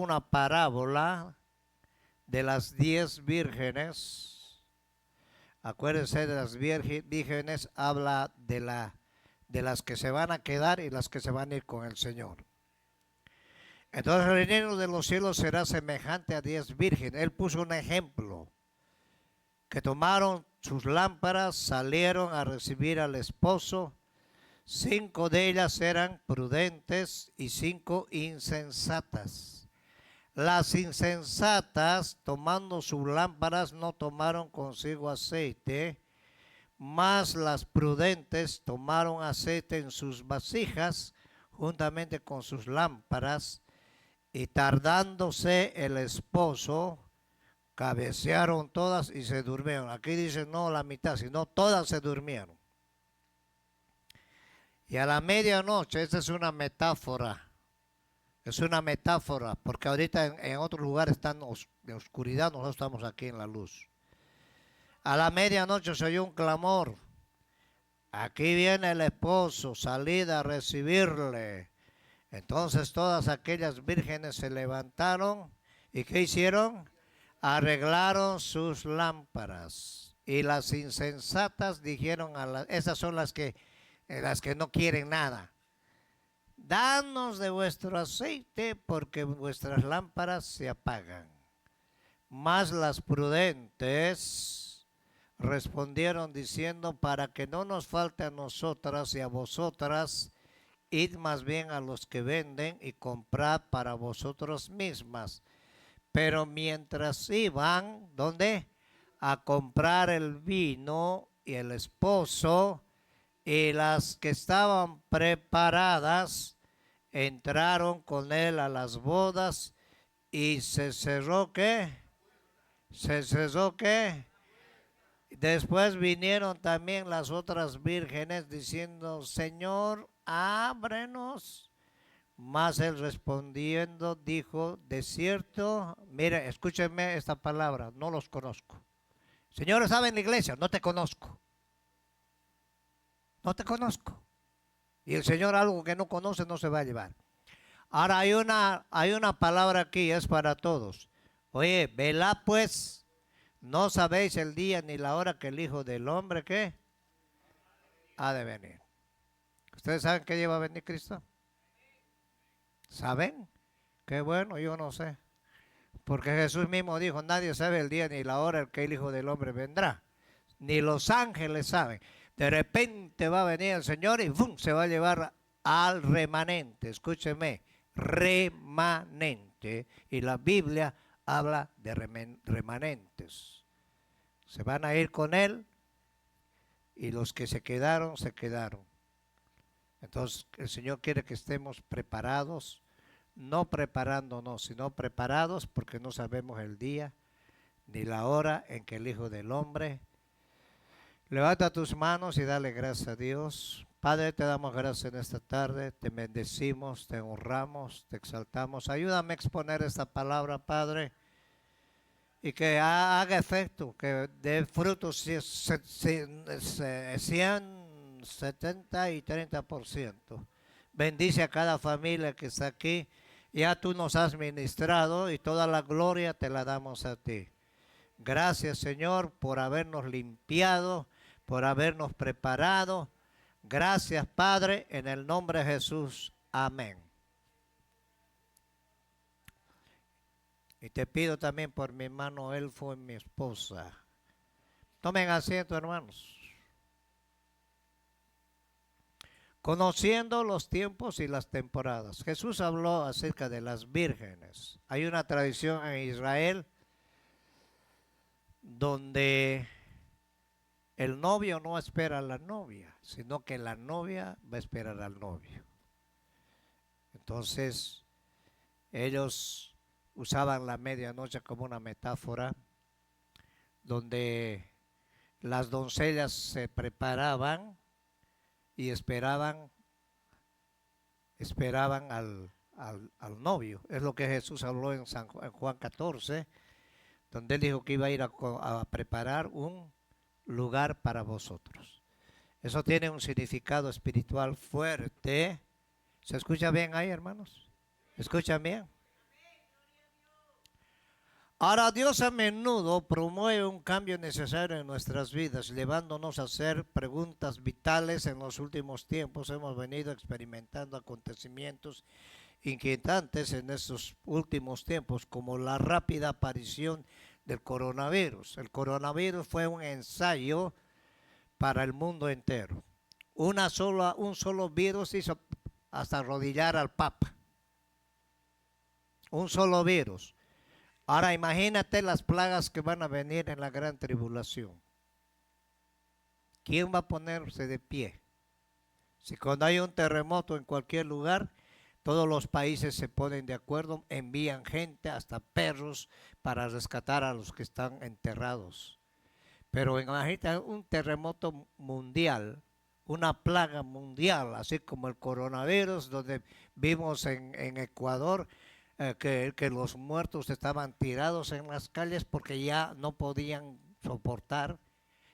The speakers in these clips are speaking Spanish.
una parábola de las 10 vírgenes. Acuérdense de las vírgenes, habla de las que se van a quedar y las que se van a ir con el Señor. Entonces el reino de los cielos será semejante a 10 vírgenes. Él puso un ejemplo, que tomaron sus lámparas, salieron a recibir al esposo. 5 de ellas eran prudentes y 5 insensatas. Las insensatas, tomando sus lámparas, no tomaron consigo aceite, mas las prudentes tomaron aceite en sus vasijas, juntamente con sus lámparas, y tardándose el esposo, cabecearon todas y se durmieron. Aquí dice no la mitad, sino todas se durmieron. Y a la medianoche, esta es una metáfora. Es una metáfora, porque ahorita en otros lugares están de oscuridad, nosotros estamos aquí en la luz. A la medianoche se oyó un clamor. Aquí viene el esposo, salid a recibirle. Entonces todas aquellas vírgenes se levantaron y ¿qué hicieron? Arreglaron sus lámparas. Y las insensatas dijeron esas son las que no quieren nada. Danos de vuestro aceite porque vuestras lámparas se apagan. Mas las prudentes respondieron diciendo, para que no nos falte a nosotras y a vosotras, id más bien a los que venden y comprad para vosotros mismas. Pero mientras iban, ¿dónde? A comprar el vino y el esposo, y las que estaban preparadas entraron con él a las bodas y se cerró ¿qué? Se cerró ¿qué? Después vinieron también las otras vírgenes diciendo, Señor, ábrenos. Mas él respondiendo dijo, de cierto, mire, escúchenme esta palabra, no los conozco. Señores, ¿saben la iglesia? No te conozco. No te conozco. Y el Señor algo que no conoce no se va a llevar. Ahora hay una palabra aquí, es para todos. Oye, velad pues, no sabéis el día ni la hora que el Hijo del Hombre, ¿qué? Ha de venir. ¿Ustedes saben qué día va a venir Cristo? ¿Saben? Qué bueno, yo no sé. Porque Jesús mismo dijo, nadie sabe el día ni la hora en que el Hijo del Hombre vendrá. Ni los ángeles saben. De repente va a venir el Señor y ¡bum! Se va a llevar al remanente. Escúcheme, remanente. Y la Biblia habla de remanentes. Se van a ir con Él y los que se quedaron, se quedaron. Entonces el Señor quiere que estemos preparados, no preparándonos, sino preparados porque no sabemos el día ni la hora en que el Hijo del Hombre. Levanta tus manos y dale gracias a Dios. Padre, te damos gracias en esta tarde, te bendecimos, te honramos, te exaltamos. Ayúdame a exponer esta palabra, Padre, y que haga efecto, que dé frutos 100, 70 y 30%. Bendice a cada familia que está aquí. Ya tú nos has ministrado y toda la gloria te la damos a ti. Gracias, Señor, por habernos limpiado, por habernos preparado. Gracias, Padre, en el nombre de Jesús. Amén. Y te pido también por mi hermano Elfo y mi esposa. Tomen asiento, hermanos. Conociendo los tiempos y las temporadas. Jesús habló acerca de las vírgenes. Hay una tradición en Israel donde el novio no espera a la novia, sino que la novia va a esperar al novio. Entonces, ellos usaban la medianoche como una metáfora donde las doncellas se preparaban y esperaban al novio. Es lo que Jesús habló en Juan 14, donde él dijo que iba a ir a preparar un lugar para vosotros. Eso tiene un significado espiritual fuerte. ¿Se escucha bien ahí, hermanos? ¿Escuchan bien? Ahora Dios a menudo promueve un cambio necesario en nuestras vidas, llevándonos a hacer preguntas vitales. En los últimos tiempos hemos venido experimentando acontecimientos inquietantes en estos últimos tiempos, como la rápida aparición del coronavirus. El coronavirus fue un ensayo para el mundo entero. Un solo virus hizo hasta arrodillar al Papa. Un solo virus. Ahora imagínate las plagas que van a venir en la gran tribulación. ¿Quién va a ponerse de pie? Si cuando hay un terremoto en cualquier lugar, todos los países se ponen de acuerdo, envían gente, hasta perros, para rescatar a los que están enterrados. Pero imagínate un terremoto mundial, una plaga mundial, así como el coronavirus, donde vimos en Ecuador que los muertos estaban tirados en las calles porque ya no podían soportar.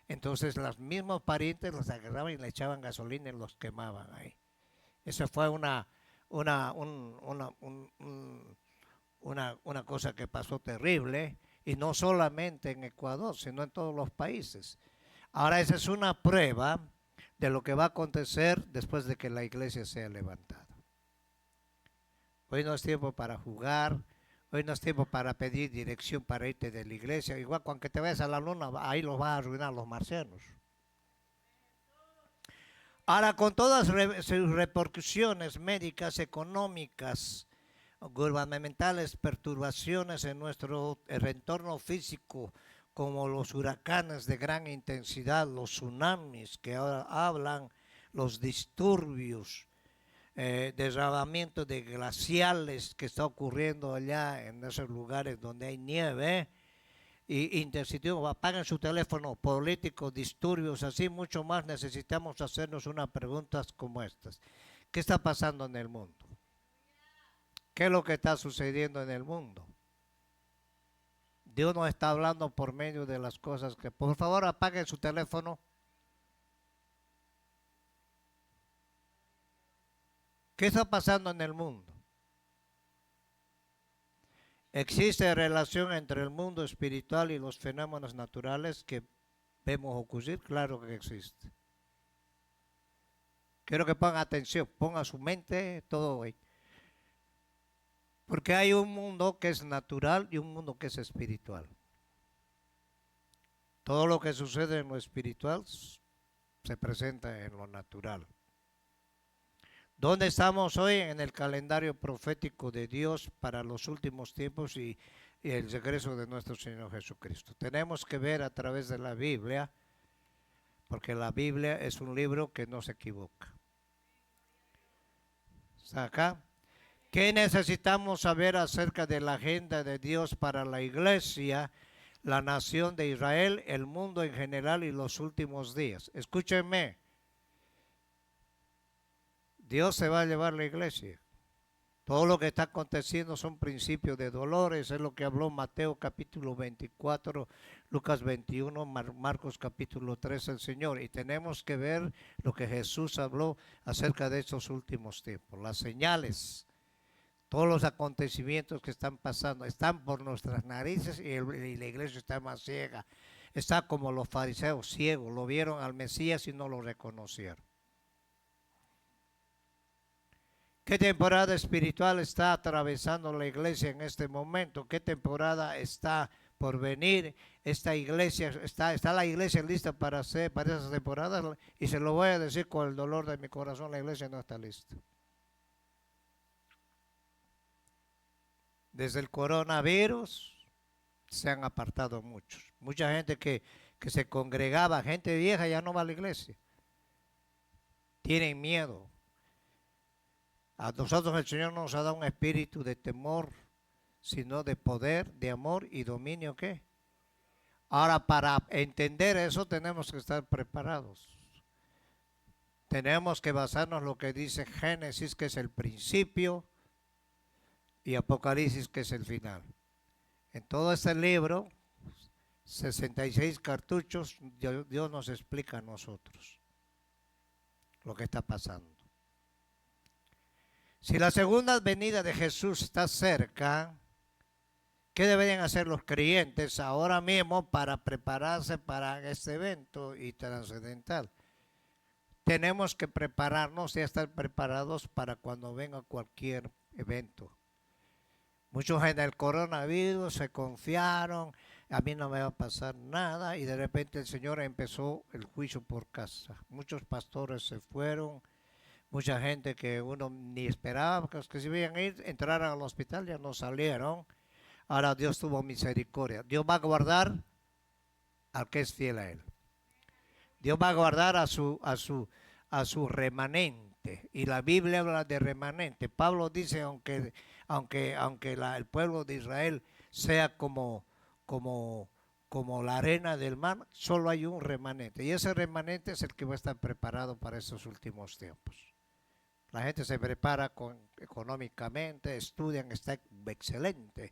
Entonces los mismos parientes los agarraban y le echaban gasolina y los quemaban ahí. Esa fue una, un- una cosa que pasó terrible, y no solamente en Ecuador, sino en todos los países. Ahora esa es una prueba de lo que va a acontecer después de que la iglesia sea levantada. Hoy no es tiempo para jugar, hoy no es tiempo para pedir dirección para irte de la iglesia. Igual cuando te vayas a la luna, ahí los vas a arruinar los marcianos. Ahora, con todas sus repercusiones médicas, económicas, gubernamentales, perturbaciones en nuestro entorno físico, como los huracanes de gran intensidad, los tsunamis que ahora hablan, los disturbios, derramamiento de glaciales que está ocurriendo allá en esos lugares donde hay nieve, y intersitios, apaguen su teléfono, políticos, disturbios, así mucho más. Necesitamos hacernos unas preguntas como estas. ¿Qué está pasando en el mundo? ¿Qué es lo que está sucediendo en el mundo? Dios nos está hablando por medio de las cosas que... Por favor, apaguen su teléfono. ¿Qué está pasando en el mundo? ¿Existe relación entre el mundo espiritual y los fenómenos naturales que vemos ocurrir? Claro que existe. Quiero que pongan atención, pongan su mente todo hoy. Porque hay un mundo que es natural y un mundo que es espiritual. Todo lo que sucede en lo espiritual se presenta en lo natural. ¿Dónde estamos hoy? En el calendario profético de Dios para los últimos tiempos y el regreso de nuestro Señor Jesucristo. Tenemos que ver a través de la Biblia, porque la Biblia es un libro que no se equivoca. ¿Está acá? ¿Qué necesitamos saber acerca de la agenda de Dios para la iglesia, la nación de Israel, el mundo en general y los últimos días? Escúchenme. Dios se va a llevar la iglesia. Todo lo que está aconteciendo son principios de dolores, es lo que habló Mateo capítulo 24, Lucas 21, Marcos capítulo 3 el Señor. Y tenemos que ver lo que Jesús habló acerca de estos últimos tiempos. Las señales, todos los acontecimientos que están pasando, están por nuestras narices, y la iglesia está más ciega. Está como los fariseos ciegos, lo vieron al Mesías y no lo reconocieron. ¿Qué temporada espiritual está atravesando la iglesia en este momento? ¿Qué temporada está por venir? Esta iglesia, está la iglesia lista para esas temporadas, y se lo voy a decir con el dolor de mi corazón: la iglesia no está lista. Desde el coronavirus se han apartado muchos. Mucha gente que se congregaba, gente vieja, ya no va a la iglesia. Tienen miedo. A nosotros el Señor nos ha dado un espíritu de temor, sino de poder, de amor y dominio. ¿Qué? Ahora, para entender eso tenemos que estar preparados. Tenemos que basarnos en lo que dice Génesis, que es el principio, y Apocalipsis, que es el final. En todo este libro, 66 cartuchos, Dios nos explica a nosotros lo que está pasando. Si la segunda venida de Jesús está cerca, ¿Qué deberían hacer los creyentes ahora mismo para prepararse para este evento y trascendental? Tenemos que prepararnos y estar preparados para cuando venga cualquier evento. Muchos en el coronavirus se confiaron, a mí no me va a pasar nada, y de repente el Señor empezó el juicio por casa. Muchos pastores se fueron, mucha gente que uno ni esperaba que se iban a ir, entraran al hospital, ya no salieron. Ahora Dios tuvo misericordia. Dios va a guardar al que es fiel a Él. Dios va a guardar a su remanente. Y la Biblia habla de remanente. Pablo dice, aunque el pueblo de Israel sea como la arena del mar, solo hay un remanente. Y ese remanente es el que va a estar preparado para estos últimos tiempos. La gente se prepara económicamente, estudian, está excelente.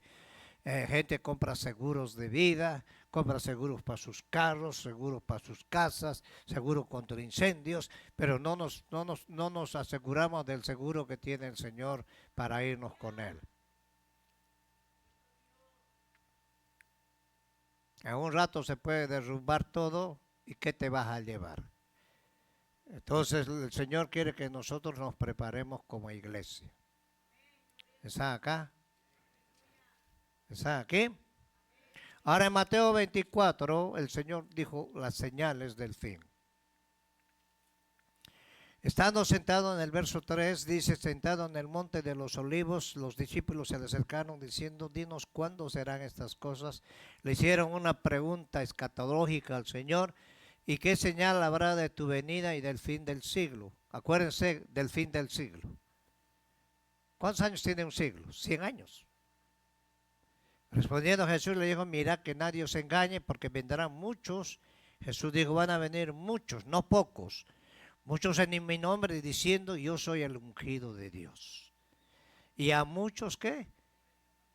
Gente compra seguros de vida, compra seguros para sus carros, seguros para sus casas, seguros contra incendios, pero no nos aseguramos del seguro que tiene el Señor para irnos con Él. En un rato se puede derrumbar todo y ¿qué te vas a llevar? Entonces el Señor quiere que nosotros nos preparemos como iglesia. ¿Está acá? ¿Está aquí? Ahora en Mateo 24 el Señor dijo las señales del fin. Estando sentado en el verso 3, dice, sentado en el monte de los olivos, los discípulos se le acercaron diciendo, dinos cuándo serán estas cosas. Le hicieron una pregunta escatológica al Señor, ¿y qué señal habrá de tu venida y del fin del siglo? Acuérdense del fin del siglo. ¿Cuántos años tiene un siglo? 100 años. Respondiendo Jesús le dijo, mira que nadie os engañe porque vendrán muchos. Jesús dijo, van a venir muchos, no pocos. Muchos en mi nombre diciendo, yo soy el ungido de Dios. Y a muchos, ¿qué?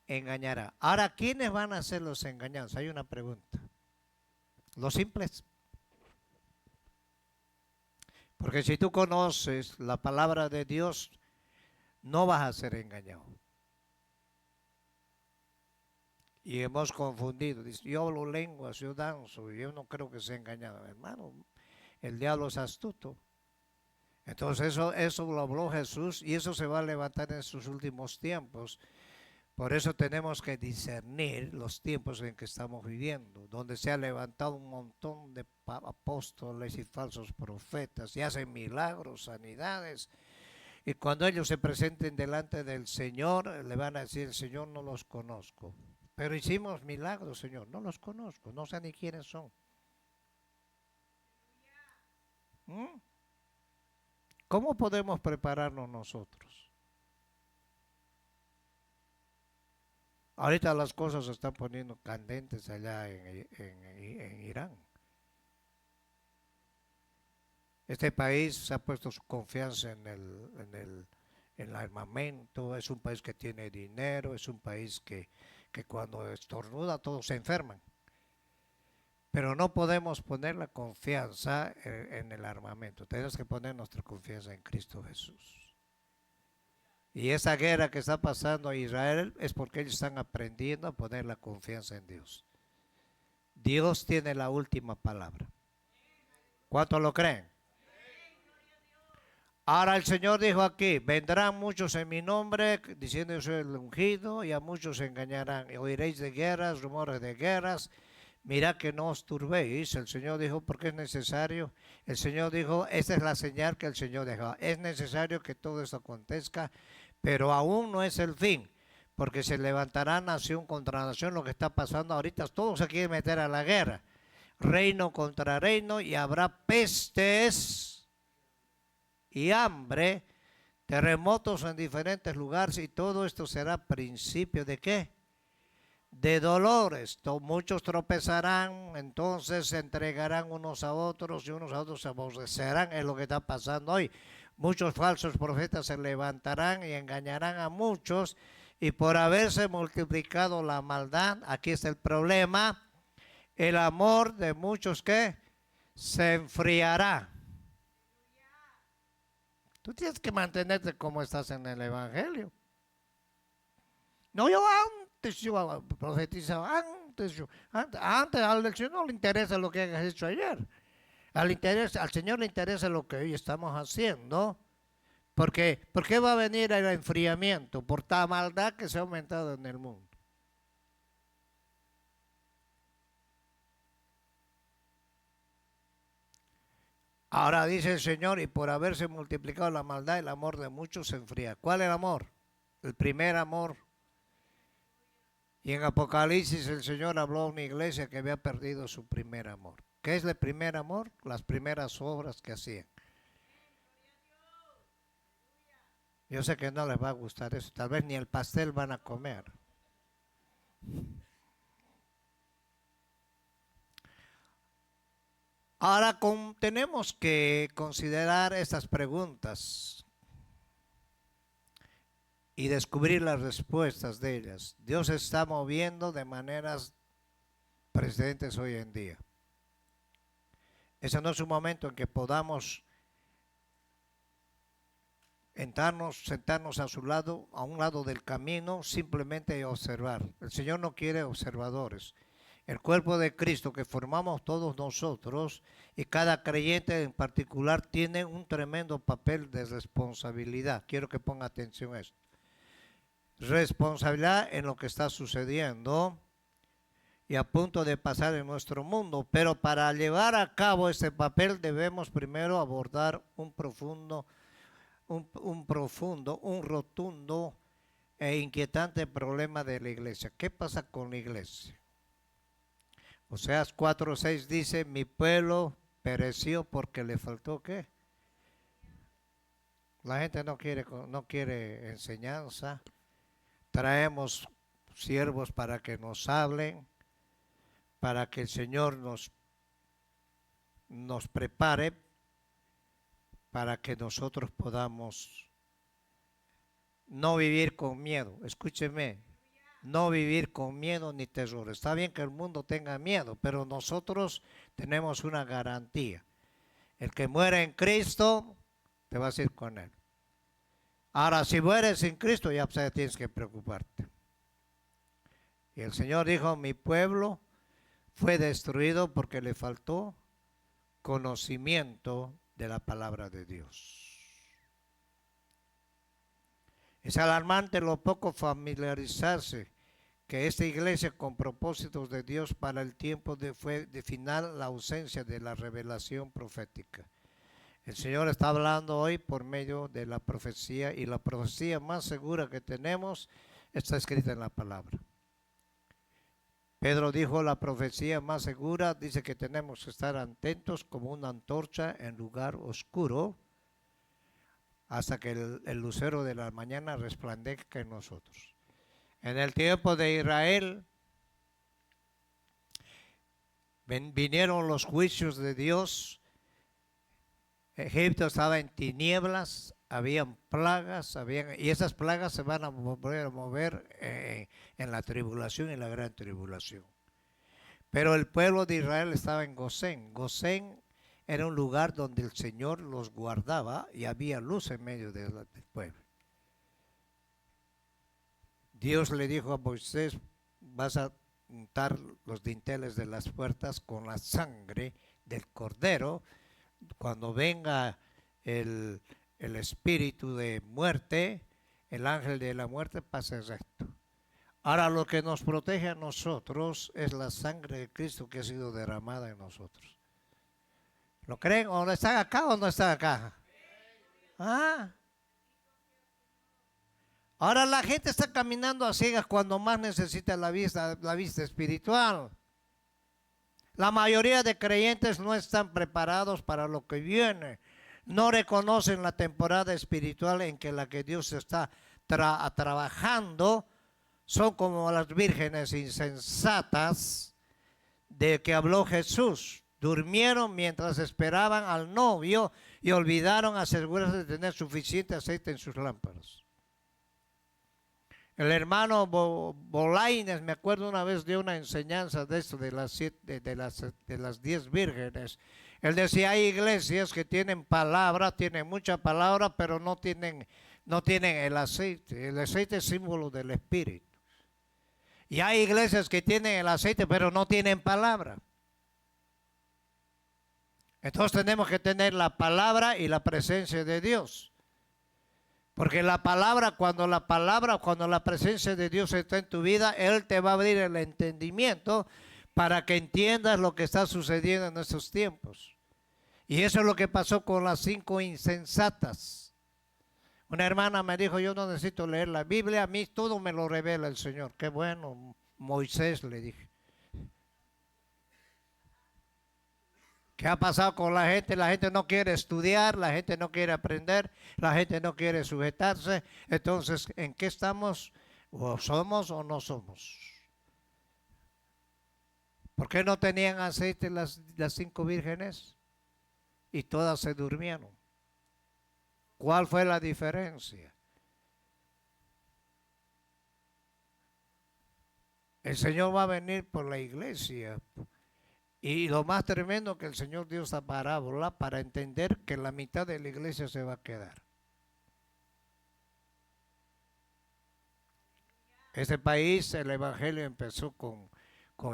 Engañará. Ahora, ¿quiénes van a ser los engañados? Hay una pregunta. Los simples. Porque si tú conoces la palabra de Dios, no vas a ser engañado. Y hemos confundido. Dice, yo hablo lenguas, yo danzo, y yo no creo que sea engañado. Hermano, el diablo es astuto. Entonces eso lo habló Jesús y eso se va a levantar en sus últimos tiempos. Por eso tenemos que discernir los tiempos en que estamos viviendo, donde se ha levantado un montón de apóstoles y falsos profetas y hacen milagros, sanidades. Y cuando ellos se presenten delante del Señor, le van a decir, Señor, no los conozco. Pero hicimos milagros, Señor, no los conozco, no sé ni quiénes son. ¿Cómo podemos prepararnos nosotros? Ahorita las cosas se están poniendo candentes allá en Irán. Este país se ha puesto su confianza en el armamento, es un país que tiene dinero, es un país que cuando estornuda todos se enferman. Pero no podemos poner la confianza en el armamento, tenemos que poner nuestra confianza en Cristo Jesús. Y esa guerra que está pasando a Israel es porque ellos están aprendiendo a poner la confianza en Dios. Dios tiene la última palabra. ¿Cuántos lo creen? Ahora el Señor dijo aquí, vendrán muchos en mi nombre, diciendo yo soy el ungido, y a muchos engañarán. Y oiréis de guerras, rumores de guerras. Mirad que no os turbéis. El Señor dijo, porque es necesario. El Señor dijo, esta es la señal que el Señor dejó. Es necesario que todo esto acontezca, pero aún no es el fin, porque se levantará nación contra nación. Lo que está pasando ahorita, todos se quieren meter a la guerra. Reino contra reino, y habrá pestes y hambre, terremotos en diferentes lugares, y todo esto será principio ¿de qué? De dolores. Muchos tropezarán, entonces se entregarán unos a otros y unos a otros se aborrecerán. Es lo que está pasando hoy. Muchos falsos profetas se levantarán y engañarán a muchos, y por haberse multiplicado la maldad, aquí está el problema, el amor de muchos que se enfriará. Tú tienes que mantenerte como estás en el Evangelio. No, yo yo profetizaba, antes al Señor no le interesa lo que hayas hecho ayer. Al Señor le interesa lo que hoy estamos haciendo. ¿Por qué va a venir el enfriamiento? Por toda maldad que se ha aumentado en el mundo. Ahora dice el Señor, y por haberse multiplicado la maldad, el amor de muchos se enfría. ¿Cuál es el amor? El primer amor. Y en Apocalipsis el Señor habló a una iglesia que había perdido su primer amor. ¿Qué es el primer amor? Las primeras obras que hacían. Yo sé que no les va a gustar eso, tal vez ni el pastel van a comer. Ahora tenemos que considerar estas preguntas y descubrir las respuestas de ellas. Dios se está moviendo de maneras precedentes hoy en día. Ese no es un momento en que podamos sentarnos a su lado, a un lado del camino, simplemente observar. El Señor no quiere observadores. El cuerpo de Cristo que formamos todos nosotros y cada creyente en particular tiene un tremendo papel de responsabilidad. Quiero que ponga atención a esto. Responsabilidad en lo que está sucediendo y a punto de pasar en nuestro mundo. Pero para llevar a cabo ese papel debemos primero abordar un rotundo e inquietante problema de la iglesia. ¿Qué pasa con la iglesia? Oseas 4:6 dice, mi pueblo pereció porque le faltó ¿qué? La gente no quiere enseñanza. Traemos siervos para que nos hablen, para que el Señor nos prepare, para que nosotros podamos no vivir con miedo. Escúcheme. No vivir con miedo ni terror. Está bien que el mundo tenga miedo, pero nosotros tenemos una garantía. El que muere en Cristo, te vas a ir con Él. Ahora, si mueres sin Cristo, ya tienes que preocuparte. Y el Señor dijo, mi pueblo fue destruido porque le faltó conocimiento de la palabra de Dios. Es alarmante lo poco familiarizarse que esta iglesia con propósitos de Dios para el tiempo fue de final la ausencia de la revelación profética. El Señor está hablando hoy por medio de la profecía y la profecía más segura que tenemos está escrita en la palabra. Pedro dijo la profecía más segura, dice que tenemos que estar atentos como una antorcha en lugar oscuro hasta que el lucero de la mañana resplandezca en nosotros. En el tiempo de Israel vinieron los juicios de Dios. Egipto estaba en tinieblas, habían plagas, y esas plagas se van a mover en la tribulación y la gran tribulación. Pero el pueblo de Israel estaba en Gosén. Gosén era un lugar donde el Señor los guardaba y había luz en medio del pueblo. Dios le dijo a Moisés, vas a untar los dinteles de las puertas con la sangre del cordero. Cuando venga el espíritu de muerte, el ángel de la muerte pase recto. Ahora lo que nos protege a nosotros es la sangre de Cristo que ha sido derramada en nosotros. ¿Lo creen? ¿O no están acá o no están acá? Ah. Ahora la gente está caminando a ciegas cuando más necesita la vista espiritual. La mayoría de creyentes no están preparados para lo que viene. No reconocen la temporada espiritual en que la que Dios está trabajando. Son como las vírgenes insensatas de que habló Jesús. Durmieron mientras esperaban al novio y olvidaron asegurarse de tener suficiente aceite en sus lámparas. El hermano Bolaines, me acuerdo una vez dio una enseñanza de esto, de las 10 vírgenes. Él decía, hay iglesias que tienen palabra, tienen mucha palabra, pero no tienen el aceite. El aceite es símbolo del Espíritu. Y hay iglesias que tienen el aceite, pero no tienen palabra. Entonces tenemos que tener la palabra y la presencia de Dios. Porque cuando la presencia de Dios está en tu vida, Él te va a abrir el entendimiento para que entiendas lo que está sucediendo en estos tiempos. Y eso es lo que pasó con las 5 insensatas. Una hermana me dijo, yo no necesito leer la Biblia, a mí todo me lo revela el Señor. Qué bueno, Moisés, le dije. ¿Qué ha pasado con la gente? La gente no quiere estudiar, la gente no quiere aprender, la gente no quiere sujetarse. Entonces, ¿en qué estamos? ¿O somos o no somos? ¿Por qué no tenían aceite las 5 vírgenes? Y todas se durmieron. ¿Cuál fue la diferencia? El Señor va a venir por la iglesia. Y lo más tremendo que el Señor dio esta parábola para entender que la mitad de la iglesia se va a quedar. Este país, el evangelio empezó con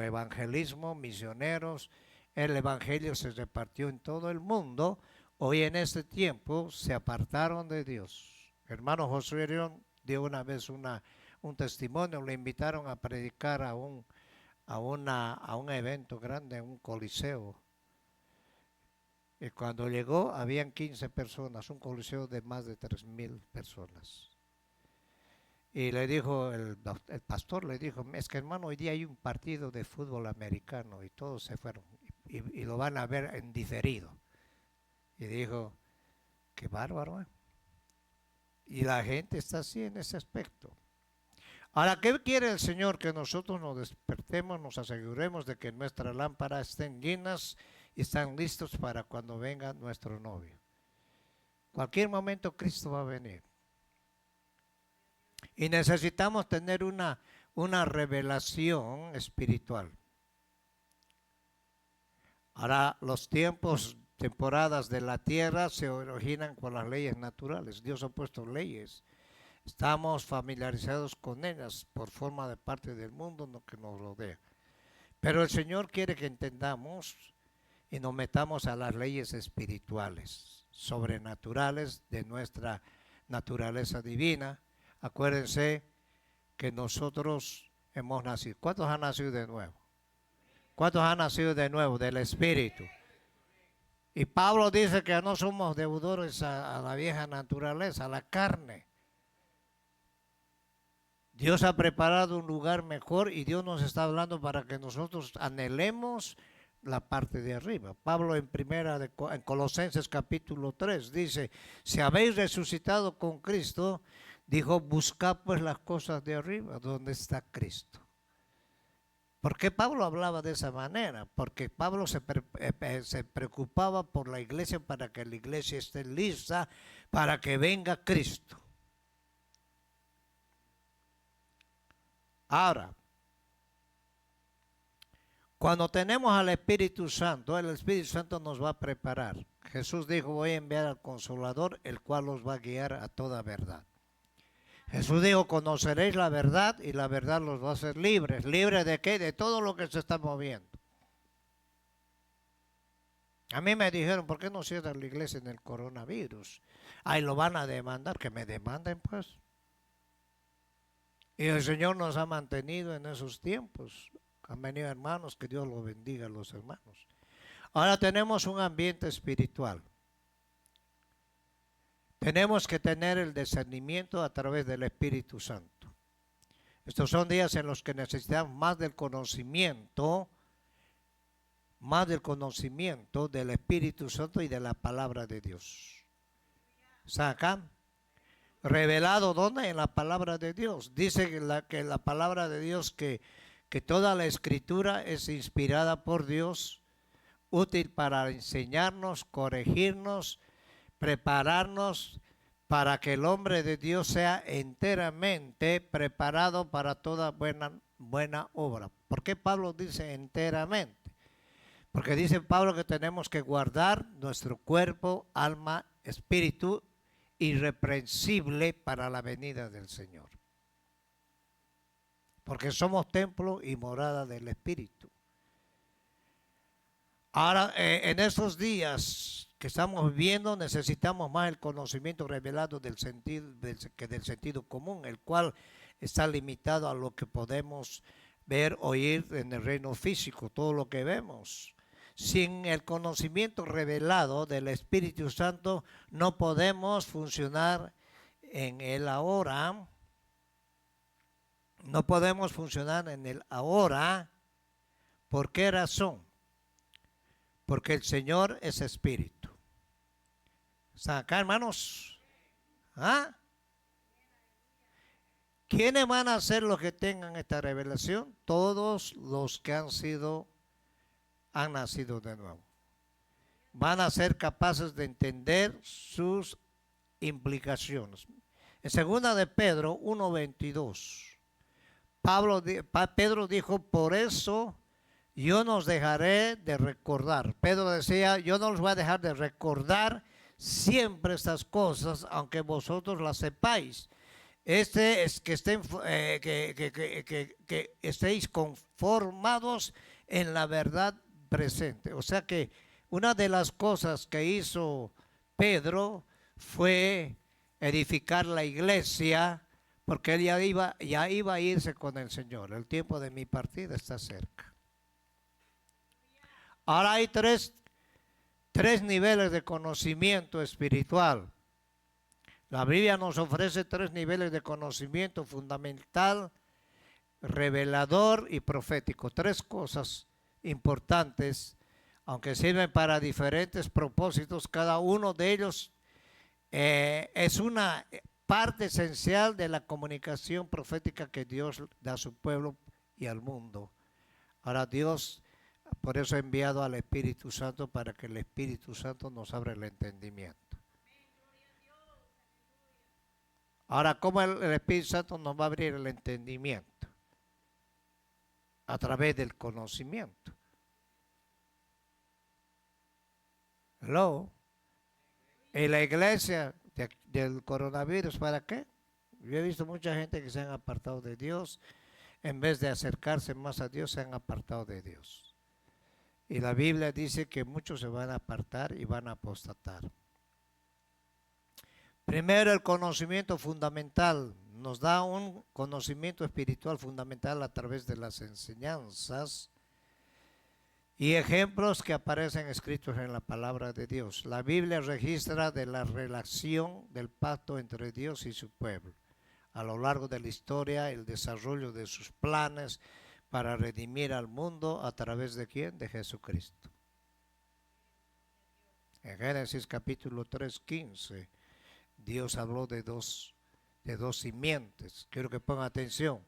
evangelismo, misioneros. El evangelio se repartió en todo el mundo. Hoy en este tiempo se apartaron de Dios. Hermano Josué León dio una vez un testimonio, le invitaron a predicar a un evento grande, un coliseo. Y cuando llegó, habían 15 personas, un coliseo de más de 3,000 personas. Y le dijo, el pastor le dijo, es que hermano, hoy día hay un partido de fútbol americano y todos se fueron y lo van a ver en diferido. Y dijo, qué bárbaro, ¿eh? Y la gente está así en ese aspecto. Ahora, ¿qué quiere el Señor? Que nosotros nos despertemos, nos aseguremos de que nuestras lámparas estén llenas y están listos para cuando venga nuestro novio. Cualquier momento Cristo va a venir. Y necesitamos tener una revelación espiritual. Ahora, los temporadas de la tierra se originan con las leyes naturales. Dios ha puesto leyes. Estamos familiarizados con ellas por forma de parte del mundo que nos rodea. Pero el Señor quiere que entendamos y nos metamos a las leyes espirituales, sobrenaturales de nuestra naturaleza divina. Acuérdense que nosotros hemos nacido. ¿Cuántos han nacido de nuevo? ¿Cuántos han nacido de nuevo? Del Espíritu. Y Pablo dice que no somos deudores a la vieja naturaleza, a la carne. Dios ha preparado un lugar mejor y Dios nos está hablando para que nosotros anhelemos la parte de arriba. Pablo en Colosenses capítulo 3 dice, si habéis resucitado con Cristo, dijo, buscad pues las cosas de arriba, donde está Cristo. ¿Por qué Pablo hablaba de esa manera? Porque Pablo se preocupaba por la iglesia para que la iglesia esté lista para que venga Cristo. Ahora, cuando tenemos al Espíritu Santo, el Espíritu Santo nos va a preparar. Jesús dijo, voy a enviar al Consolador, el cual los va a guiar a toda verdad. Jesús dijo, conoceréis la verdad y la verdad los va a hacer libres. ¿Libres de qué? De todo lo que se está moviendo. A mí me dijeron, ¿por qué no cierran la iglesia en el coronavirus? Ahí lo van a demandar, que me demanden pues. Y el Señor nos ha mantenido en esos tiempos. Han venido hermanos, que Dios los bendiga a los hermanos. Ahora tenemos un ambiente espiritual. Tenemos que tener el discernimiento a través del Espíritu Santo. Estos son días en los que necesitamos más del conocimiento del Espíritu Santo y de la palabra de Dios. ¿Está acá? ¿Revelado dónde? En la palabra de Dios. Dice que la palabra de Dios, que toda la escritura es inspirada por Dios, útil para enseñarnos, corregirnos, prepararnos para que el hombre de Dios sea enteramente preparado para toda buena obra. ¿Por qué Pablo dice enteramente? Porque dice Pablo que tenemos que guardar nuestro cuerpo, alma, espíritu irreprensible para la venida del Señor. porque somos templo y morada del Espíritu. Ahora, en estos días que estamos viviendo, necesitamos más el conocimiento revelado del sentido, que del sentido común, el cual está limitado a lo que podemos ver, oír en el reino físico, todo lo que vemos. Sin el conocimiento revelado del Espíritu Santo, no podemos funcionar en el ahora. No podemos funcionar en el ahora. ¿Por qué razón? Porque el Señor es Espíritu. ¿Están acá, hermanos? ¿Ah? ¿Quiénes van a ser los que tengan esta revelación? Todos los que han nacido de nuevo. Van a ser capaces de entender sus implicaciones. En 2 de Pedro 1:22, Pedro dijo, por eso yo no os dejaré de recordar. Pedro decía, yo no os voy a dejar de recordar siempre estas cosas, aunque vosotros las sepáis. Este es que estéis conformados en la verdad presente. O sea que una de las cosas que hizo Pedro fue edificar la iglesia, porque él ya iba a irse con el Señor. El tiempo de mi partida está cerca. Ahora hay tres niveles de conocimiento espiritual. La Biblia nos ofrece 3 niveles de conocimiento: fundamental, revelador y profético. 3 cosas importantes, aunque sirven para diferentes propósitos. Cada uno de ellos es una parte esencial de la comunicación profética que Dios da a su pueblo y al mundo. Ahora Dios, por eso ha enviado al Espíritu Santo, para que el Espíritu Santo nos abra el entendimiento. Ahora, ¿cómo el Espíritu Santo nos va a abrir el entendimiento? A través del conocimiento. Hello. En la iglesia del coronavirus, ¿para qué? Yo he visto mucha gente que se han apartado de Dios. En vez de acercarse más a Dios, se han apartado de Dios. Y la Biblia dice que muchos se van a apartar y van a apostatar. Primero, el conocimiento fundamental. Nos da un conocimiento espiritual fundamental a través de las enseñanzas y ejemplos que aparecen escritos en la palabra de Dios. La Biblia registra de la relación del pacto entre Dios y su pueblo. A lo largo de la historia, el desarrollo de sus planes para redimir al mundo a través de ¿quién? De Jesucristo. En Génesis capítulo 3:15, Dios habló de dos simientes. Quiero que pongan atención.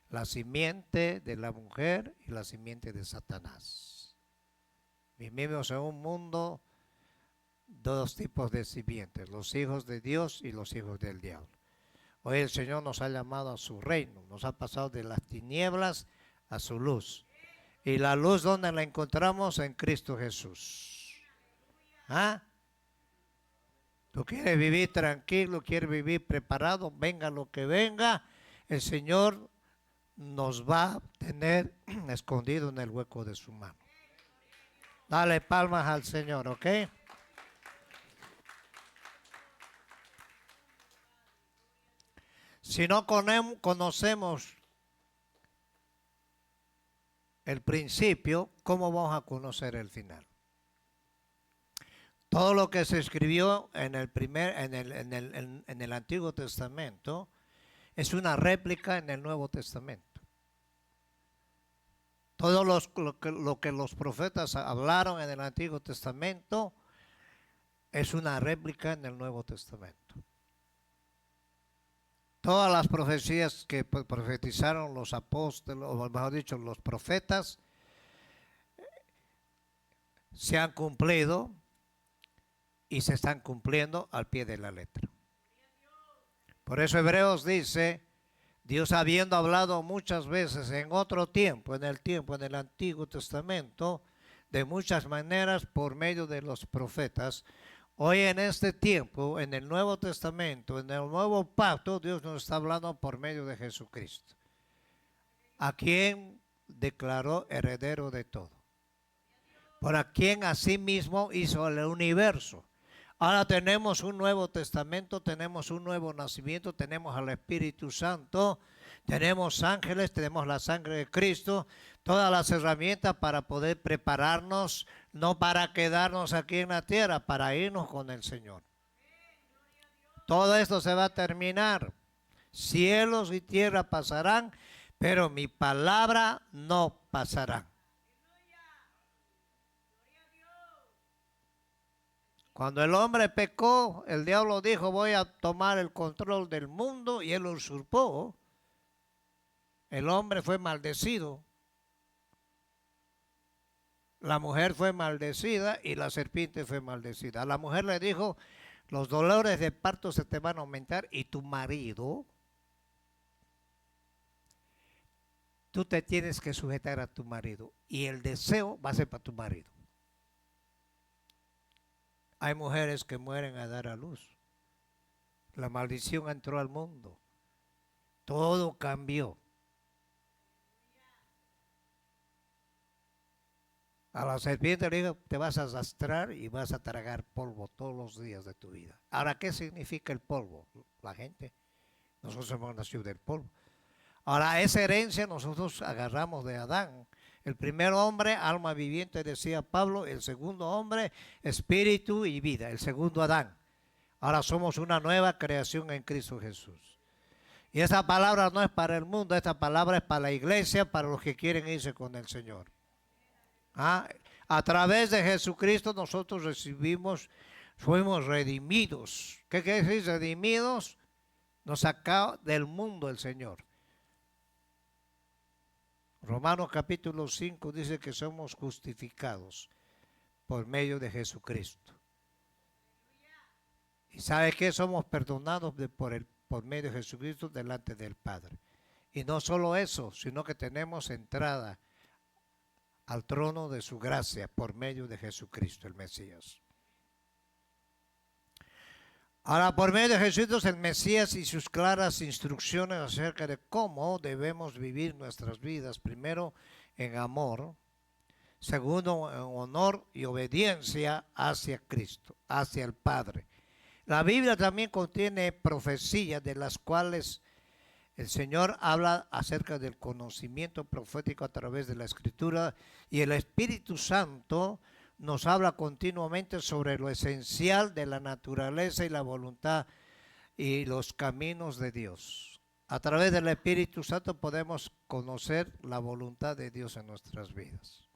La simiente de la mujer y la simiente de Satanás. Vivimos en un mundo, 2 tipos de simientes, los hijos de Dios y los hijos del diablo. Hoy el Señor nos ha llamado a su reino, nos ha pasado de las tinieblas a su luz. Y la luz, ¿dónde la encontramos? En Cristo Jesús. ¿Ah? Tú quieres vivir tranquilo, quieres vivir preparado, venga lo que venga, el Señor nos va a tener escondido en el hueco de su mano. Dale palmas al Señor, ¿ok? Si no conocemos el principio, ¿cómo vamos a conocer el final? Todo lo que se escribió en el Antiguo Testamento es una réplica en el Nuevo Testamento. Todo lo que los profetas hablaron en el Antiguo Testamento es una réplica en el Nuevo Testamento. Todas las profecías que profetizaron los apóstoles, o mejor dicho, los profetas, se han cumplido y se están cumpliendo al pie de la letra. Por eso Hebreos dice, Dios habiendo hablado muchas veces en otro tiempo, en el Antiguo Testamento, de muchas maneras por medio de los profetas, hoy en este tiempo, en el Nuevo Testamento, en el Nuevo Pacto, Dios nos está hablando por medio de Jesucristo. a quien declaró heredero de todo, por a quien asimismo hizo el universo. Ahora tenemos un nuevo testamento, tenemos un nuevo nacimiento, tenemos al Espíritu Santo, tenemos ángeles, tenemos la sangre de Cristo, todas las herramientas para poder prepararnos, no para quedarnos aquí en la tierra, para irnos con el Señor. Todo esto se va a terminar. Cielos y tierra pasarán, pero mi palabra no pasará. Cuando el hombre pecó, el diablo dijo, voy a tomar el control del mundo, y él lo usurpó. El hombre fue maldecido. La mujer fue maldecida y la serpiente fue maldecida. A la mujer le dijo, los dolores de parto se te van a aumentar y tu marido, tú te tienes que sujetar a tu marido y el deseo va a ser para tu marido. Hay mujeres que mueren a dar a luz. La maldición entró al mundo. Todo cambió. A la serpiente le dijo, te vas a arrastrar y vas a tragar polvo todos los días de tu vida. Ahora, ¿qué significa el polvo? La gente, nosotros hemos nacido del polvo. Ahora, esa herencia nosotros agarramos de Adán. El primer hombre, alma viviente, decía Pablo. El segundo hombre, espíritu y vida. El segundo Adán. Ahora somos una nueva creación en Cristo Jesús. Y esa palabra no es para el mundo, esta palabra es para la iglesia, para los que quieren irse con el Señor. A través de Jesucristo nosotros fuimos redimidos. ¿Qué quiere decir redimidos? Nos sacó del mundo el Señor. Romanos capítulo 5 dice que somos justificados por medio de Jesucristo. ¿Y sabe qué? Somos perdonados por medio de Jesucristo delante del Padre. Y no solo eso, sino que tenemos entrada al trono de su gracia por medio de Jesucristo, el Mesías. Ahora, por medio de Jesucristo, el Mesías y sus claras instrucciones acerca de cómo debemos vivir nuestras vidas, primero en amor, segundo en honor y obediencia hacia Cristo, hacia el Padre. La Biblia también contiene profecías de las cuales el Señor habla acerca del conocimiento profético a través de la Escritura, y el Espíritu Santo nos habla continuamente sobre lo esencial de la naturaleza y la voluntad y los caminos de Dios. A través del Espíritu Santo podemos conocer la voluntad de Dios en nuestras vidas.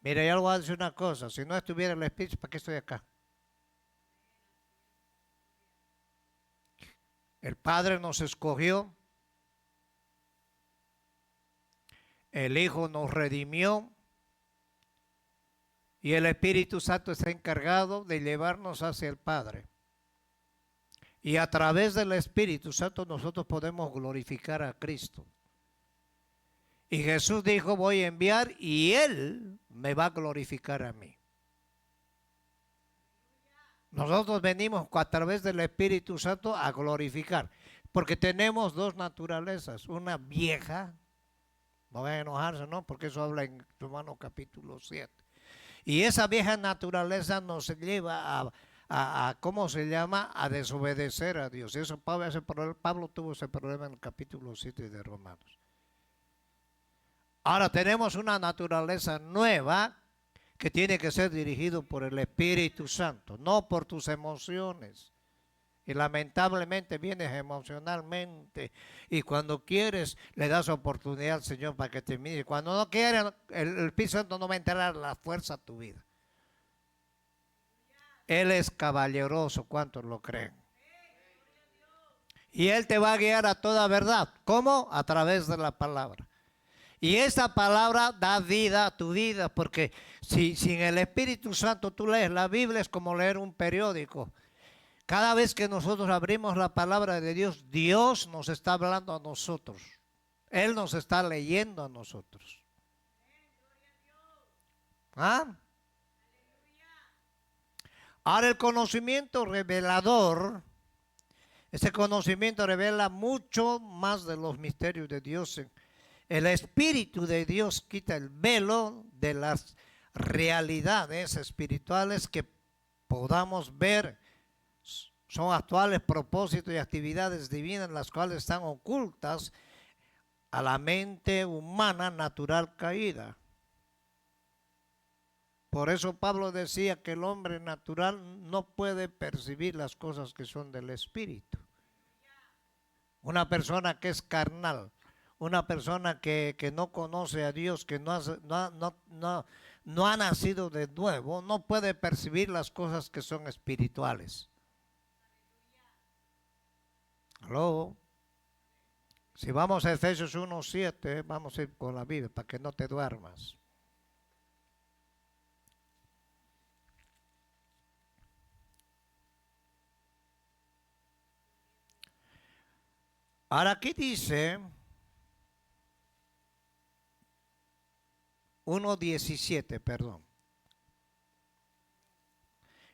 Mira, yo le voy a decir una cosa, si no estuviera el Espíritu, ¿para qué estoy acá? El Padre nos escogió, el Hijo nos redimió y el Espíritu Santo está encargado de llevarnos hacia el Padre. Y a través del Espíritu Santo nosotros podemos glorificar a Cristo. Y Jesús dijo, voy a enviar y Él me va a glorificar a mí. Nosotros venimos a través del Espíritu Santo a glorificar, porque tenemos dos naturalezas, una vieja, no vayan a enojarse, ¿no? Porque eso habla en Romanos capítulo 7. Y esa vieja naturaleza nos lleva a ¿cómo se llama? A desobedecer a Dios. Eso Pablo tuvo ese problema en el capítulo 7 de Romanos. Ahora tenemos una naturaleza nueva que tiene que ser dirigido por el Espíritu Santo, no por tus emociones. Y lamentablemente vienes emocionalmente y cuando quieres le das oportunidad al Señor para que te mire. Cuando no quieres, el Espíritu Santo no va a entrar la fuerza a tu vida. Él es caballeroso, ¿cuántos lo creen? Y Él te va a guiar a toda verdad. ¿Cómo? A través de la palabra. Y esa palabra da vida a tu vida, porque si sin el Espíritu Santo tú lees la Biblia es como leer un periódico. Cada vez que nosotros abrimos la palabra de Dios, Dios nos está hablando a nosotros. Él nos está leyendo a nosotros. ¿Ah? Ahora el conocimiento revelador, ese conocimiento revela mucho más de los misterios de Dios El Espíritu de Dios quita el velo de las realidades espirituales que podamos ver. Son actuales propósitos y actividades divinas las cuales están ocultas a la mente humana natural caída. Por eso Pablo decía que el hombre natural no puede percibir las cosas que son del Espíritu. Una persona que es carnal, una persona que no conoce a Dios, que no ha nacido de nuevo, no puede percibir las cosas que son espirituales. ¿Aló? Si vamos a Efesios 1:7, vamos a ir con la Biblia para que no te duermas. Ahora aquí dice 1:17, perdón.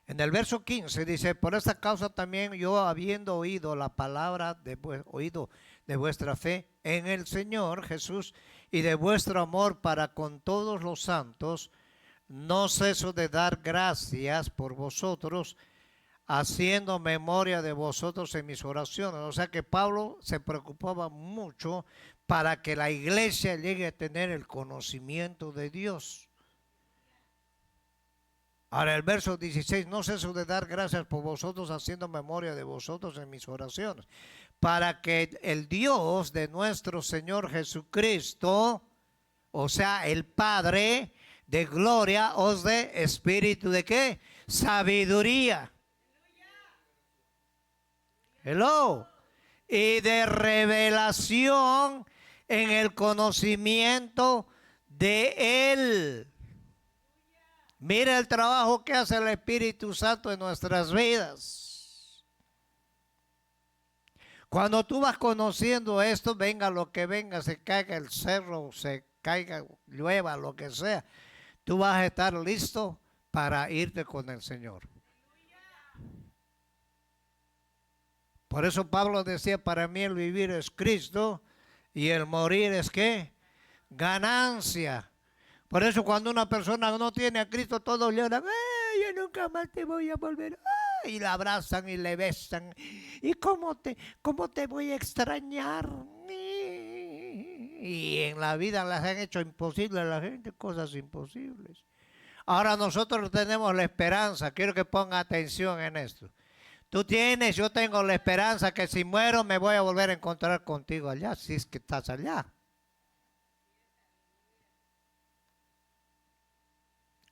En el verso 15 dice, por esta causa también yo, habiendo oído la palabra de vuestra fe en el Señor Jesús y de vuestro amor para con todos los santos, no ceso de dar gracias por vosotros, haciendo memoria de vosotros en mis oraciones. O sea que Pablo se preocupaba mucho para que la iglesia llegue a tener el conocimiento de Dios. Ahora el verso 16, no ceso de dar gracias por vosotros, haciendo memoria de vosotros en mis oraciones, para que el Dios de nuestro Señor Jesucristo, o sea, el Padre de gloria, os dé espíritu de ¿qué? Sabiduría. Hello. Y de revelación en el conocimiento de Él. Mira el trabajo que hace el Espíritu Santo en nuestras vidas. Cuando tú vas conociendo esto, venga lo que venga, se caiga el cerro, se caiga, llueva, lo que sea, tú vas a estar listo para irte con el Señor. Por eso Pablo decía, para mí el vivir es Cristo y el morir es ¿qué? Ganancia. Por eso cuando una persona no tiene a Cristo, todos lloran, ¡ay, yo nunca más te voy a volver! ¡Ay! Y la abrazan y le besan. ¿Y cómo te voy a extrañar? Y en la vida las han hecho imposibles a la gente, cosas imposibles. Ahora nosotros tenemos la esperanza, quiero que ponga atención en esto. Yo tengo la esperanza que si muero me voy a volver a encontrar contigo allá, si es que estás allá.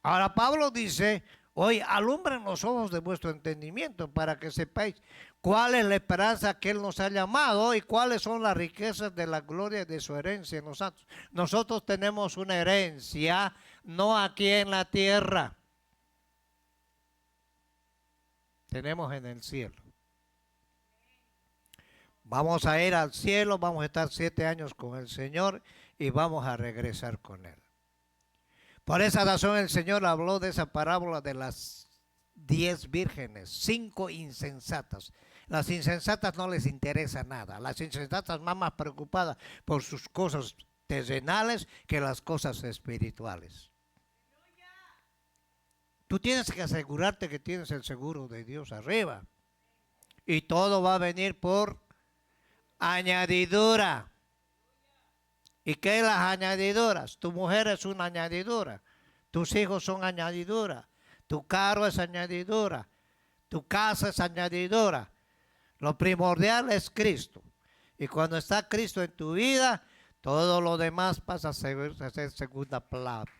Ahora Pablo dice, hoy alumbren los ojos de vuestro entendimiento para que sepáis cuál es la esperanza que Él nos ha llamado y cuáles son las riquezas de la gloria de su herencia en los santos. Nosotros tenemos una herencia, no aquí en la tierra. Tenemos en el cielo. Vamos a ir al cielo, vamos a estar 7 años con el Señor y vamos a regresar con Él. Por esa razón el Señor habló de esa parábola de las 10 vírgenes, 5 insensatas. Las insensatas no les interesa nada. Las insensatas más preocupadas por sus cosas terrenales que las cosas espirituales. Tú tienes que asegurarte que tienes el seguro de Dios arriba. Y todo va a venir por añadidura. ¿Y qué es las añadiduras? Tu mujer es una añadidura. Tus hijos son añadidura. Tu carro es añadidura. Tu casa es añadidura. Lo primordial es Cristo. Y cuando está Cristo en tu vida, todo lo demás pasa a ser segunda plata.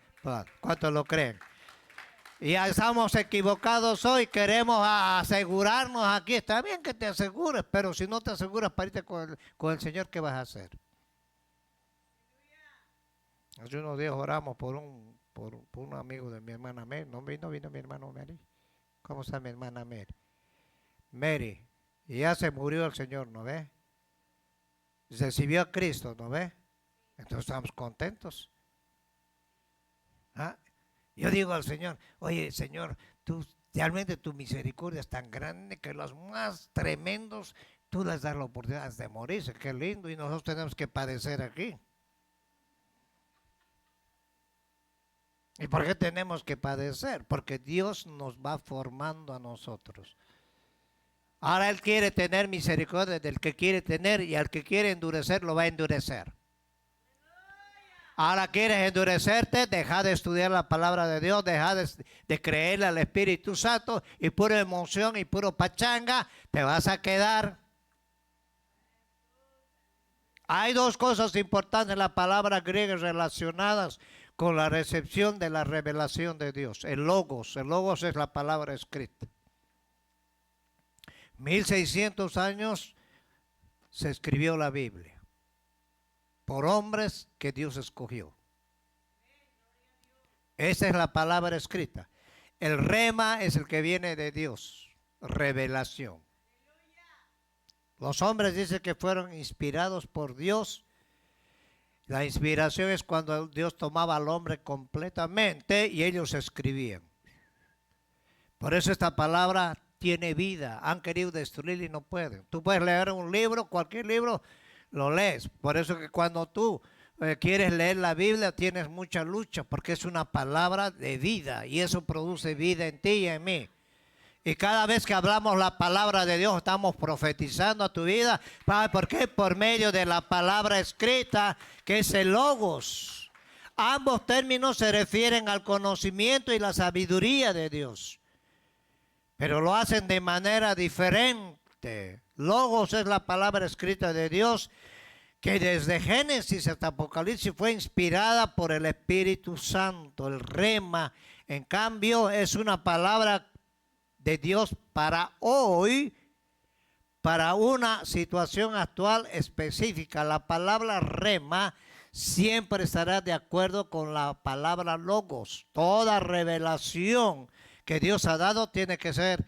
¿Cuántos lo creen? Y ya estamos equivocados hoy, queremos asegurarnos aquí. Está bien que te asegures, pero si no te aseguras para irte con el Señor, ¿qué vas a hacer? Hace unos días oramos por un amigo de mi hermana Mary. No vino mi hermano Mary. ¿Cómo está mi hermana Mary? Mary. Y ya se murió el Señor, ¿no ve? Recibió a Cristo, ¿no ve? Entonces estamos contentos. ¿Ah? Yo digo al Señor, oye Señor, realmente tu misericordia es tan grande que los más tremendos, tú les das la oportunidad de morirse, qué lindo, y nosotros tenemos que padecer aquí. ¿Y por qué tenemos que padecer? Porque Dios nos va formando a nosotros. Ahora Él quiere tener misericordia del que quiere tener y al que quiere endurecer lo va a endurecer. Ahora quieres endurecerte, deja de estudiar la palabra de Dios, deja de creerle al Espíritu Santo y pura emoción y puro pachanga, te vas a quedar. Hay dos cosas importantes en la palabra griega relacionadas con la recepción de la revelación de Dios. El logos es la palabra escrita. 1600 años se escribió la Biblia por hombres que Dios escogió. Esa es la palabra escrita. El rema es el que viene de Dios, revelación. Los hombres dicen que fueron inspirados por Dios. La inspiración es cuando Dios tomaba al hombre completamente y ellos escribían. Por eso esta palabra tiene vida. Han querido destruirla y no pueden. Tú puedes leer un libro, cualquier libro, lo lees. Por eso que cuando tú quieres leer la Biblia tienes mucha lucha, porque es una palabra de vida y eso produce vida en ti y en mí. Y cada vez que hablamos la palabra de Dios estamos profetizando a tu vida. ¿Por qué? Por medio de la palabra escrita, que es el logos. Ambos términos se refieren al conocimiento y la sabiduría de Dios, pero lo hacen de manera diferente. Logos es la palabra escrita de Dios, que desde Génesis hasta Apocalipsis fue inspirada por el Espíritu Santo, el rema. En cambio, es una palabra de Dios para hoy, para una situación actual específica. La palabra rema siempre estará de acuerdo con la palabra logos. Toda revelación que Dios ha dado tiene que ser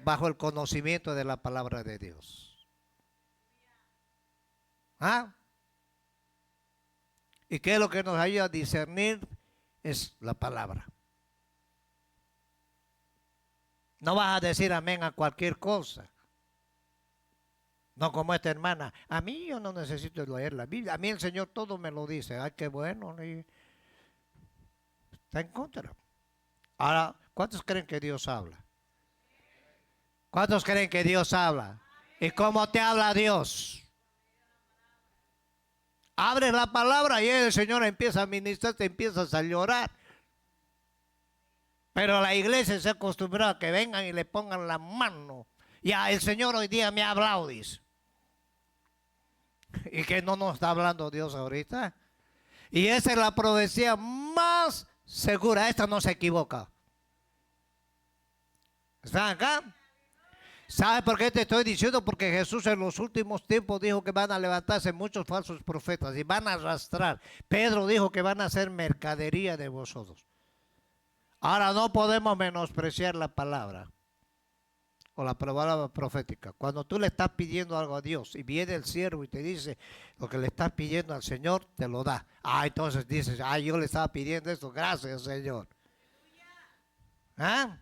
bajo el conocimiento de la palabra de Dios. ¿Ah? ¿Y qué es lo que nos ayuda a discernir? Es la palabra. No vas a decir amén a cualquier cosa. No como esta hermana. A mí yo no necesito leer la Biblia. A mí el Señor todo me lo dice. Ay, qué bueno. Está en contra. Ahora, ¿cuántos creen que Dios habla? ¿Cuántos creen que Dios habla? ¿Y cómo te habla Dios? Abres la palabra y el Señor empieza a ministrar, te empiezas a llorar. Pero la iglesia se acostumbró a que vengan y le pongan la mano. Ya el Señor hoy día me ha hablado, dice. Y que no nos está hablando Dios ahorita. Y esa es la profecía más segura. Esta no se equivoca. ¿Están acá? ¿Sabe por qué te estoy diciendo? Porque Jesús en los últimos tiempos dijo que van a levantarse muchos falsos profetas y van a arrastrar. Pedro dijo que van a hacer mercadería de vosotros. Ahora no podemos menospreciar la palabra o la palabra profética. Cuando tú le estás pidiendo algo a Dios y viene el siervo y te dice lo que le estás pidiendo al Señor, te lo da. Entonces dices, yo le estaba pidiendo esto, gracias Señor. ¿Ah?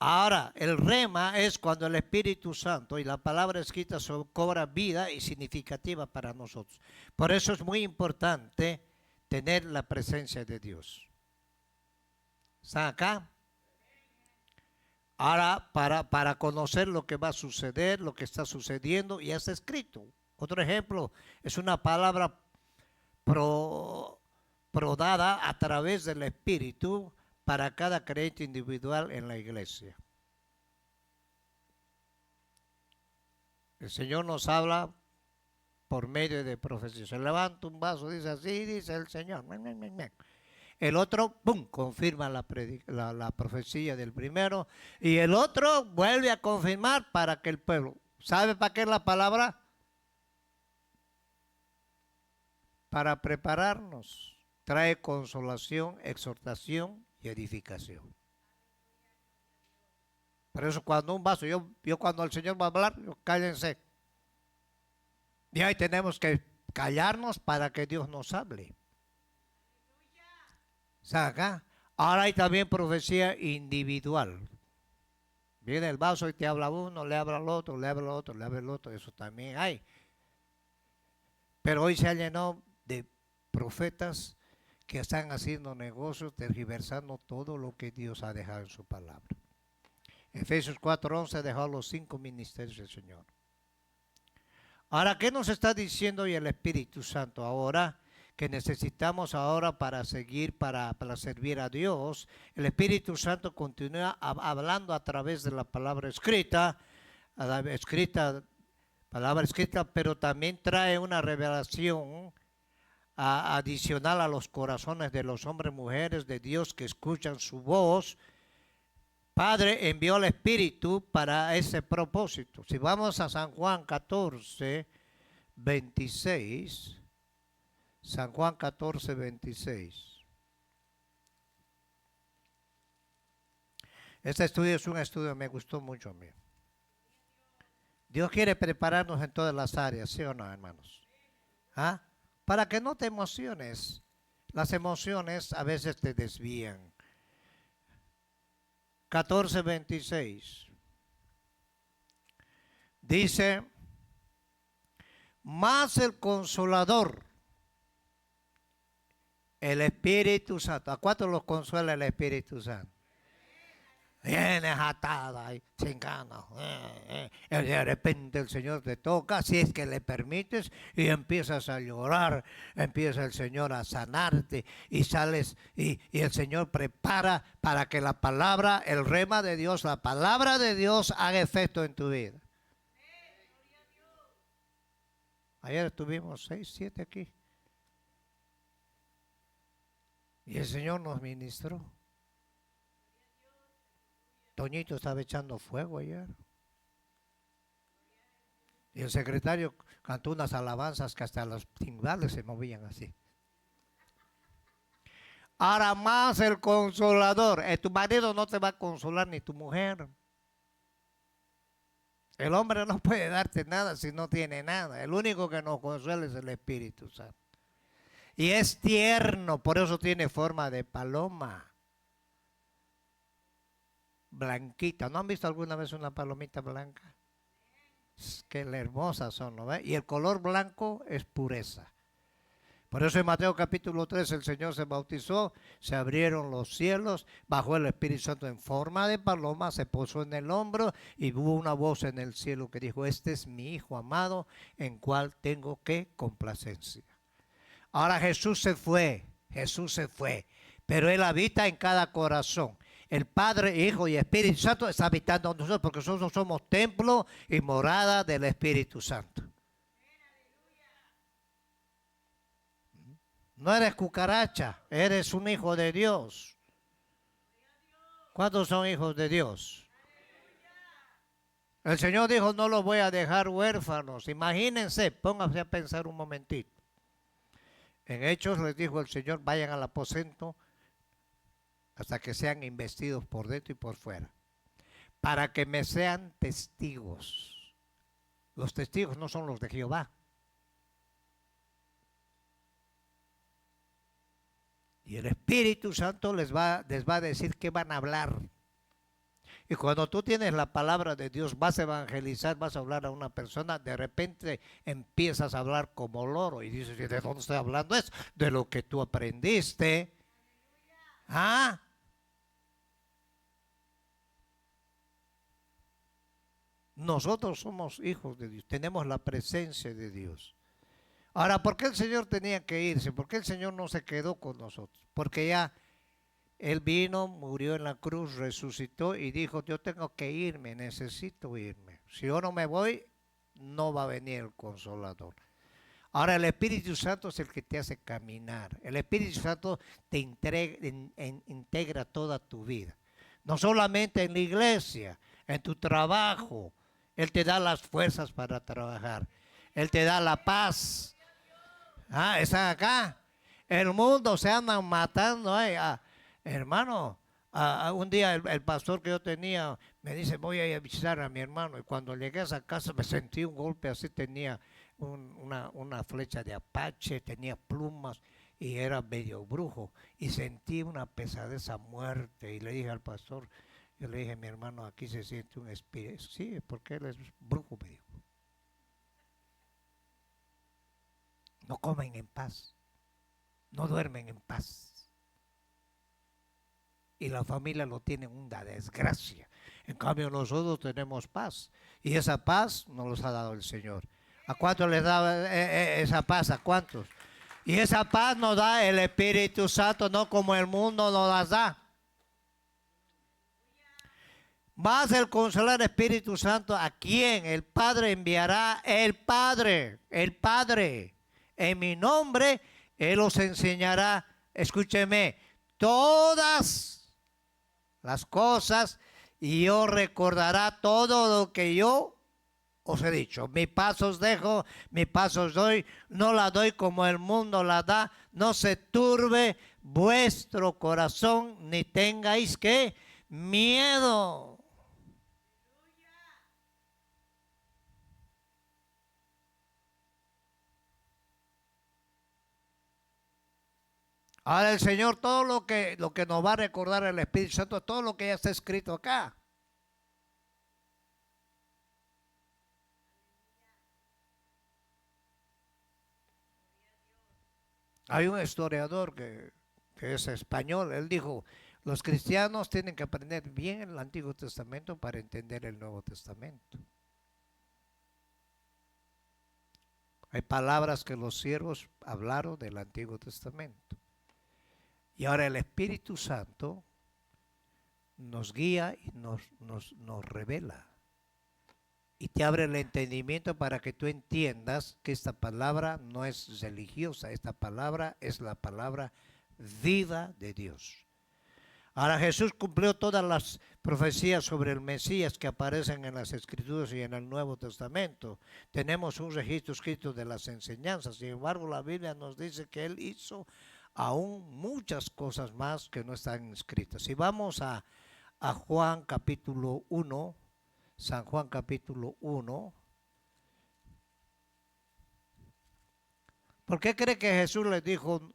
Ahora, el rema es cuando el Espíritu Santo y la palabra escrita cobra vida y significativa para nosotros. Por eso es muy importante tener la presencia de Dios. ¿Están acá? Ahora, para conocer lo que va a suceder, lo que está sucediendo, ya está escrito. Otro ejemplo es una palabra prodada a través del Espíritu para cada creyente individual en la iglesia. El Señor nos habla por medio de profecía. Se levanta un vaso, dice así, dice el Señor. El otro, ¡pum!, confirma la profecía del primero. Y el otro vuelve a confirmar para que el pueblo. ¿Sabe para qué es la palabra? Para prepararnos. Trae consolación, exhortación y edificación. Por eso cuando un vaso, yo cuando el Señor va a hablar, cállense. Y ahí tenemos que callarnos para que Dios nos hable. ¿Saca? Ahora hay también profecía individual. Viene el vaso y te habla uno, le habla al otro, le habla al otro, le habla al otro. Eso también hay. Pero hoy se ha llenado de profetas que están haciendo negocios, tergiversando todo lo que Dios ha dejado en su palabra. Efesios 4:11 dejó los 5 ministerios del Señor. Ahora, ¿qué nos está diciendo hoy el Espíritu Santo? Ahora que necesitamos ahora para seguir, para servir a Dios, el Espíritu Santo continúa hablando a través de la palabra escrita, pero también trae una revelación adicional a los corazones de los hombres y mujeres de Dios que escuchan su voz. Padre envió al Espíritu para ese propósito. Si vamos a San Juan 14, 26, San Juan 14, 26. Este estudio es un estudio que me gustó mucho a mí. Dios quiere prepararnos en todas las áreas, ¿sí o no, hermanos? ¿Ah? Para que no te emociones. Las emociones a veces te desvían. 14:26. Dice, más el Consolador, el Espíritu Santo. ¿A cuántos los consuela el Espíritu Santo? Vienes atada y sin ganas. De repente el Señor te toca, si es que le permites, y empiezas a llorar, empieza el Señor a sanarte y sales y el Señor prepara para que la palabra, el rema de Dios, la palabra de Dios haga efecto en tu vida. Ayer estuvimos 6, 7 aquí y el Señor nos ministró. Toñito estaba echando fuego ayer. Y el secretario cantó unas alabanzas que hasta los timbales se movían así. Ahora más el Consolador. Tu marido no te va a consolar ni tu mujer. El hombre no puede darte nada si no tiene nada. El único que nos consuela es el Espíritu Santo. Y es tierno, por eso tiene forma de paloma. Blanquita. ¿No han visto alguna vez una palomita blanca? Qué hermosas son, ¿no ve? Y el color blanco es pureza. Por eso en Mateo capítulo 3 el Señor se bautizó, se abrieron los cielos, bajó el Espíritu Santo en forma de paloma, se posó en el hombro y hubo una voz en el cielo que dijo, este es mi Hijo amado en cual tengo que complacencia. Ahora Jesús se fue, pero Él habita en cada corazón. El Padre, Hijo y Espíritu Santo está habitando en nosotros porque nosotros somos templo y morada del Espíritu Santo. No eres cucaracha, eres un hijo de Dios. ¿Cuántos son hijos de Dios? El Señor dijo, no los voy a dejar huérfanos. Imagínense, pónganse a pensar un momentito. En Hechos les dijo el Señor, vayan al aposento hasta que sean investidos por dentro y por fuera, para que me sean testigos. Los testigos no son los de Jehová. Y el Espíritu Santo les va a decir qué van a hablar. Y cuando tú tienes la palabra de Dios, vas a evangelizar, vas a hablar a una persona, de repente empiezas a hablar como loro y dices, ¿de dónde estoy hablando? Es de lo que tú aprendiste. ¿Ah? Nosotros somos hijos de Dios, tenemos la presencia de Dios. Ahora, ¿por qué el Señor tenía que irse? ¿Por qué el Señor no se quedó con nosotros? Porque ya Él vino, murió en la cruz, resucitó y dijo, yo tengo que irme, necesito irme. Si yo no me voy, no va a venir el Consolador. Ahora el Espíritu Santo es el que te hace caminar. El Espíritu Santo te integra toda tu vida. No solamente en la iglesia, en tu trabajo. Él te da las fuerzas para trabajar. Él te da la paz. Están acá. El mundo se andan matando. Hermano, un día el pastor que yo tenía me dice, voy a ir a visitar a mi hermano. Y cuando llegué a esa casa me sentí un golpe así, tenía una flecha de apache, tenía plumas y era medio brujo. Y sentí una pesadez a muerte. Y le dije al pastor, yo le dije, mi hermano, aquí se siente un espíritu. Sí, porque él es brujo, me dijo. no comen en paz, no duermen en paz. Y la familia lo tiene una desgracia. En cambio nosotros tenemos paz. Y esa paz nos los ha dado el Señor. ¿A cuántos les da esa paz? ¿A cuántos? Y esa paz nos da el Espíritu Santo, no como el mundo nos las da. Más el Consolador Espíritu Santo, ¿a quién? El Padre enviará, el Padre, en mi nombre, Él os enseñará, escúcheme, todas las cosas y os recordará todo lo que yo os he dicho. Mi paz os dejo, mi paz os doy, no la doy como el mundo la da, no se turbe vuestro corazón, ni tengáis que miedo. Ahora el Señor, todo lo que nos va a recordar el Espíritu Santo, todo lo que ya está escrito acá. Hay un historiador que es español, él dijo, los cristianos tienen que aprender bien el Antiguo Testamento para entender el Nuevo Testamento. Hay palabras que los siervos hablaron del Antiguo Testamento. Y ahora el Espíritu Santo nos guía y nos revela. Y te abre el entendimiento para que tú entiendas que esta palabra no es religiosa, esta palabra es la palabra viva de Dios. Ahora Jesús cumplió todas las profecías sobre el Mesías que aparecen en las Escrituras y en el Nuevo Testamento. Tenemos un registro escrito de las enseñanzas, sin embargo la Biblia nos dice que Él hizo aún muchas cosas más que no están escritas. Si vamos a Juan capítulo 1, San Juan capítulo 1. ¿Por qué cree que Jesús les dijo,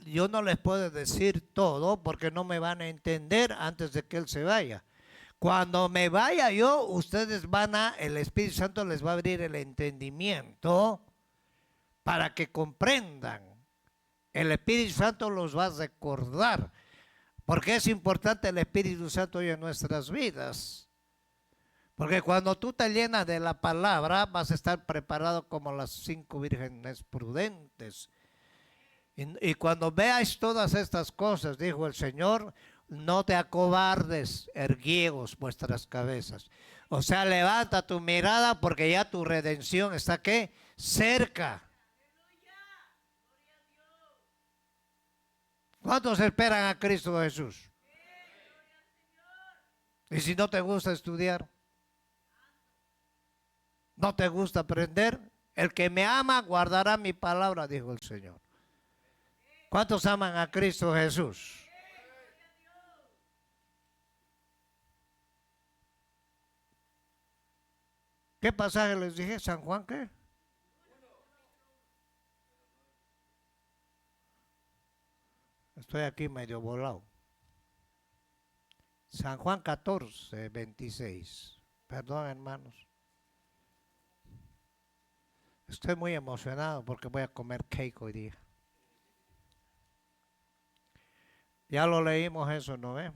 yo no les puedo decir todo porque no me van a entender antes de que Él se vaya? Cuando me vaya yo, ustedes el Espíritu Santo les va a abrir el entendimiento para que comprendan. El Espíritu Santo los va a recordar. Porque es importante el Espíritu Santo hoy en nuestras vidas. Porque cuando tú te llenas de la palabra, vas a estar preparado como las 5 vírgenes prudentes. Y cuando veáis todas estas cosas, dijo el Señor, no te acobardes, erguios vuestras cabezas. O sea, levanta tu mirada porque ya tu redención está ¿qué? Cerca. ¿Cuántos esperan a Cristo Jesús? Y si no te gusta estudiar, no te gusta aprender, el que me ama guardará mi palabra, dijo el Señor. ¿Cuántos aman a Cristo Jesús? ¿Qué pasaje les dije? ¿San Juan qué? Estoy aquí medio volado. San Juan 14, 26. Perdón, hermanos. Estoy muy emocionado porque voy a comer cake hoy día. Ya lo leímos eso, ¿no ve?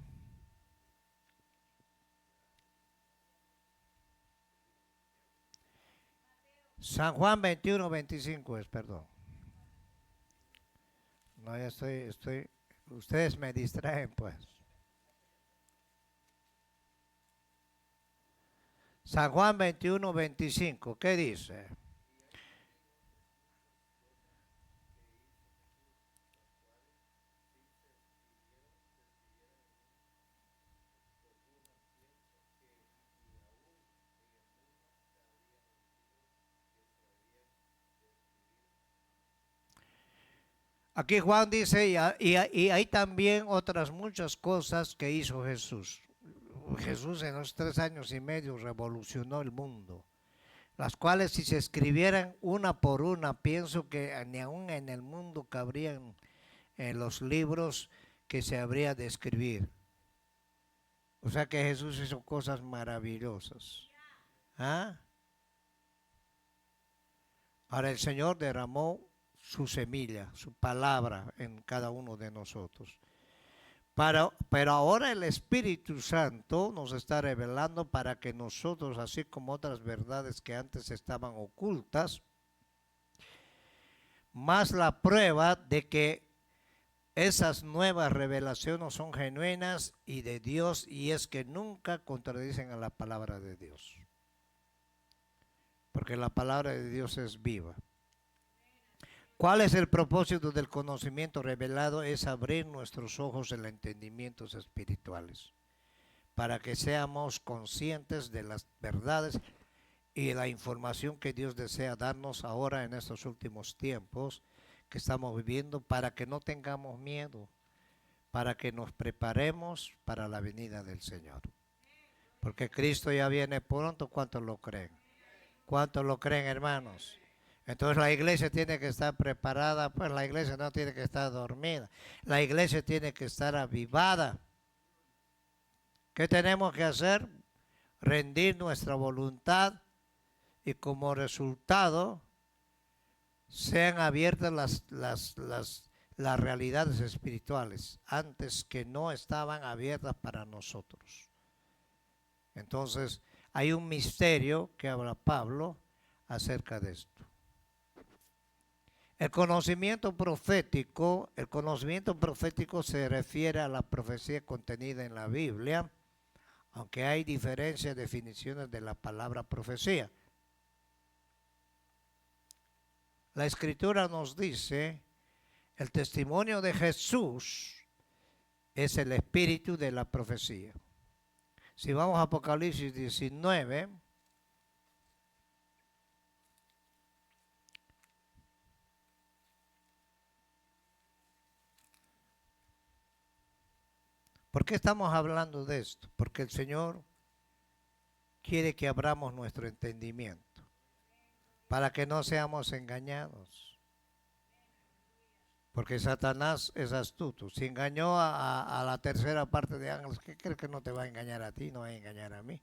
San Juan 21, 25 es, perdón. No, ya estoy, ustedes me distraen pues. San Juan 21, 25, ¿qué dice? Aquí Juan dice, y hay también otras muchas cosas que hizo Jesús. Jesús en los 3 años y medio revolucionó el mundo, las cuales si se escribieran una por una, pienso que ni aún en el mundo cabrían en los libros que se habría de escribir. O sea que Jesús hizo cosas maravillosas. ¿Ah? Ahora el Señor derramó su semilla, su palabra en cada uno de nosotros. Pero ahora el Espíritu Santo nos está revelando para que nosotros, así como otras verdades que antes estaban ocultas, más la prueba de que esas nuevas revelaciones son genuinas y de Dios, y es que nunca contradicen a la palabra de Dios. Porque la palabra de Dios es viva. ¿Cuál es el propósito del conocimiento revelado? Es abrir nuestros ojos en los entendimientos espirituales, para que seamos conscientes de las verdades y la información que Dios desea darnos ahora en estos últimos tiempos que estamos viviendo, para que no tengamos miedo, para que nos preparemos para la venida del Señor. Porque Cristo ya viene pronto. ¿Cuántos lo creen? ¿Cuántos lo creen, hermanos? Entonces la iglesia tiene que estar preparada, pues la iglesia no tiene que estar dormida. La iglesia tiene que estar avivada. ¿Qué tenemos que hacer? Rendir nuestra voluntad y como resultado sean abiertas las realidades espirituales antes que no estaban abiertas para nosotros. Entonces hay un misterio que habla Pablo acerca de esto. El conocimiento profético se refiere a la profecía contenida en la Biblia, aunque hay diferentes definiciones de la palabra profecía. La Escritura nos dice, el testimonio de Jesús es el espíritu de la profecía. Si vamos a Apocalipsis 19, ¿por qué estamos hablando de esto? Porque el Señor quiere que abramos nuestro entendimiento para que no seamos engañados. Porque Satanás es astuto. Si engañó a la tercera parte de ángeles, ¿qué crees que no te va a engañar a ti? No va a engañar a mí.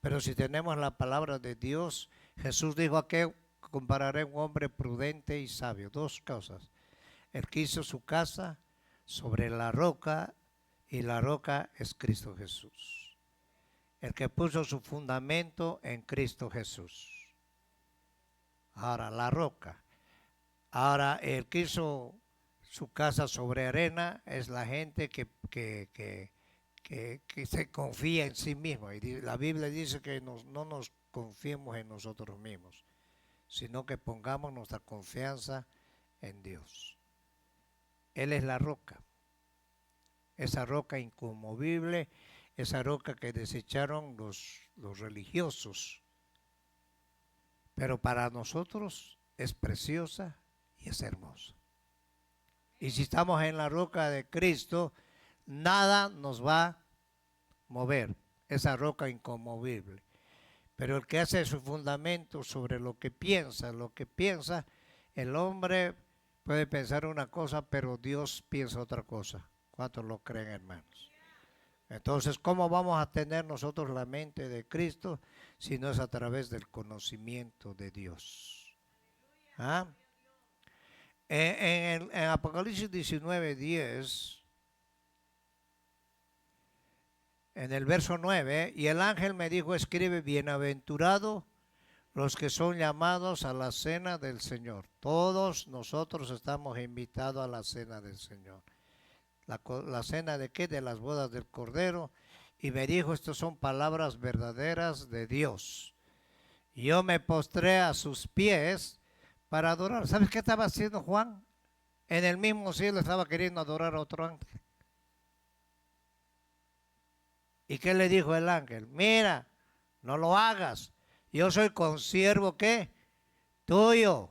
Pero si tenemos la palabra de Dios, Jesús dijo: ¿a qué compararé un hombre prudente y sabio? Dos cosas. Él que hizo su casa sobre la roca, y la roca es Cristo Jesús. El que puso su fundamento en Cristo Jesús. Ahora, la roca. Ahora, el que hizo su casa sobre arena es la gente que se confía en sí mismo. Y la Biblia dice que no nos confiemos en nosotros mismos, sino que pongamos nuestra confianza en Dios. Él es la roca. Esa roca inconmovible, esa roca que desecharon los religiosos. Pero para nosotros es preciosa y es hermosa. Y si estamos en la roca de Cristo, nada nos va a mover, esa roca inconmovible. Pero el que hace su fundamento sobre lo que piensa, el hombre puede pensar una cosa, pero Dios piensa otra cosa. ¿Cuántos lo creen, hermanos? Entonces, ¿cómo vamos a tener nosotros la mente de Cristo si no es a través del conocimiento de Dios? ¿Ah? En Apocalipsis 19:10, en el verso 9, y el ángel me dijo: escribe, bienaventurados los que son llamados a la cena del Señor. Todos nosotros estamos invitados a la cena del Señor. ¿La cena de qué? De las bodas del Cordero. Y me dijo: estas son palabras verdaderas de Dios. Y yo me postré a sus pies para adorar. ¿Sabes qué estaba haciendo Juan? En el mismo cielo estaba queriendo adorar a otro ángel. ¿Y qué le dijo el ángel? Mira, no lo hagas. Yo soy consiervo, ¿qué? Tuyo.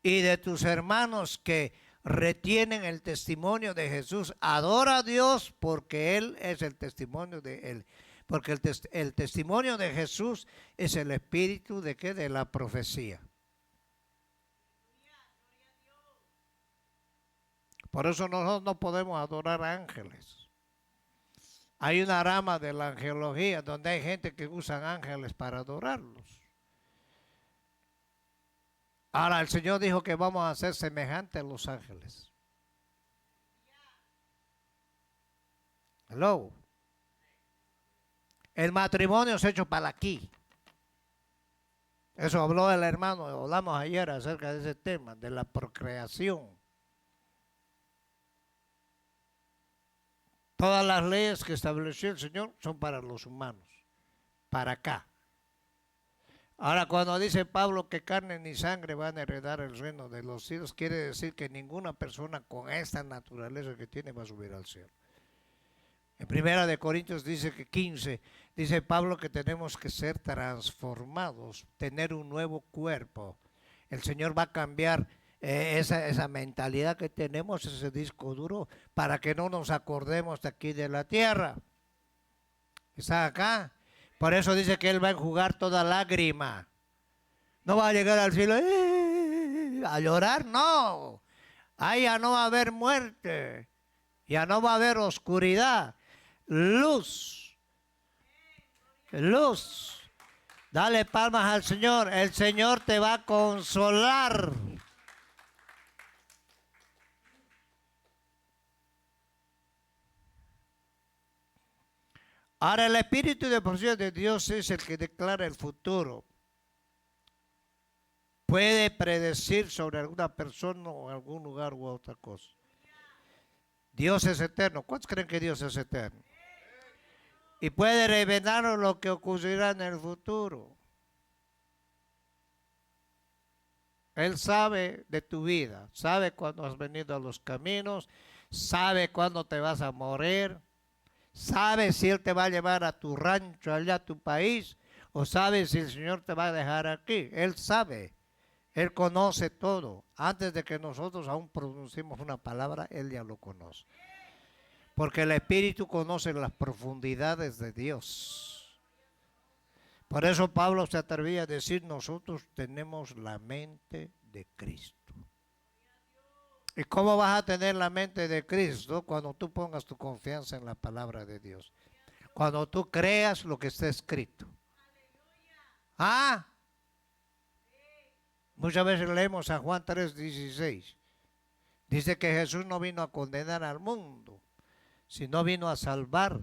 Y de tus hermanos que retienen el testimonio de Jesús. Adora a Dios porque Él es el testimonio de Él. Porque el testimonio de Jesús es el espíritu de ¿qué? De la profecía. Por eso nosotros no podemos adorar ángeles. Hay una rama de la angelología donde hay gente que usa ángeles para adorarlos. Ahora el Señor dijo que vamos a ser semejantes a los ángeles. Hello. El matrimonio es hecho para aquí. Eso habló el hermano, hablamos ayer acerca de ese tema, de la procreación. Todas las leyes que estableció el Señor son para los humanos, para acá. Ahora, cuando dice Pablo que carne ni sangre van a heredar el reino de los cielos, quiere decir que ninguna persona con esta naturaleza que tiene va a subir al cielo. En 1 Corintios dice que 15, dice Pablo que tenemos que ser transformados, tener un nuevo cuerpo. El Señor va a cambiar esa mentalidad que tenemos, ese disco duro, para que no nos acordemos de aquí de la tierra. ¿Está acá? Por eso dice que Él va a enjugar toda lágrima. No va a llegar al cielo a llorar, no. Ahí ya no va a haber muerte, ya no va a haber oscuridad. Luz, luz. Dale palmas al Señor. El Señor te va a consolar. Ahora el Espíritu de profecía de Dios es el que declara el futuro. Puede predecir sobre alguna persona o algún lugar u otra cosa. Dios es eterno. ¿Cuántos creen que Dios es eterno? Y puede revelarnos lo que ocurrirá en el futuro. Él sabe de tu vida, sabe cuándo has venido a los caminos, sabe cuándo te vas a morir, sabe si Él te va a llevar a tu rancho, allá a tu país, o sabe si el Señor te va a dejar aquí. Él sabe, Él conoce todo. Antes de que nosotros aún pronunciemos una palabra, Él ya lo conoce. Porque el Espíritu conoce las profundidades de Dios. Por eso Pablo se atrevía a decir, nosotros tenemos la mente de Cristo. ¿Y cómo vas a tener la mente de Cristo? Cuando tú pongas tu confianza en la palabra de Dios. Cuando tú creas lo que está escrito. Muchas veces leemos a Juan 3:16. Dice que Jesús no vino a condenar al mundo, sino vino a salvar.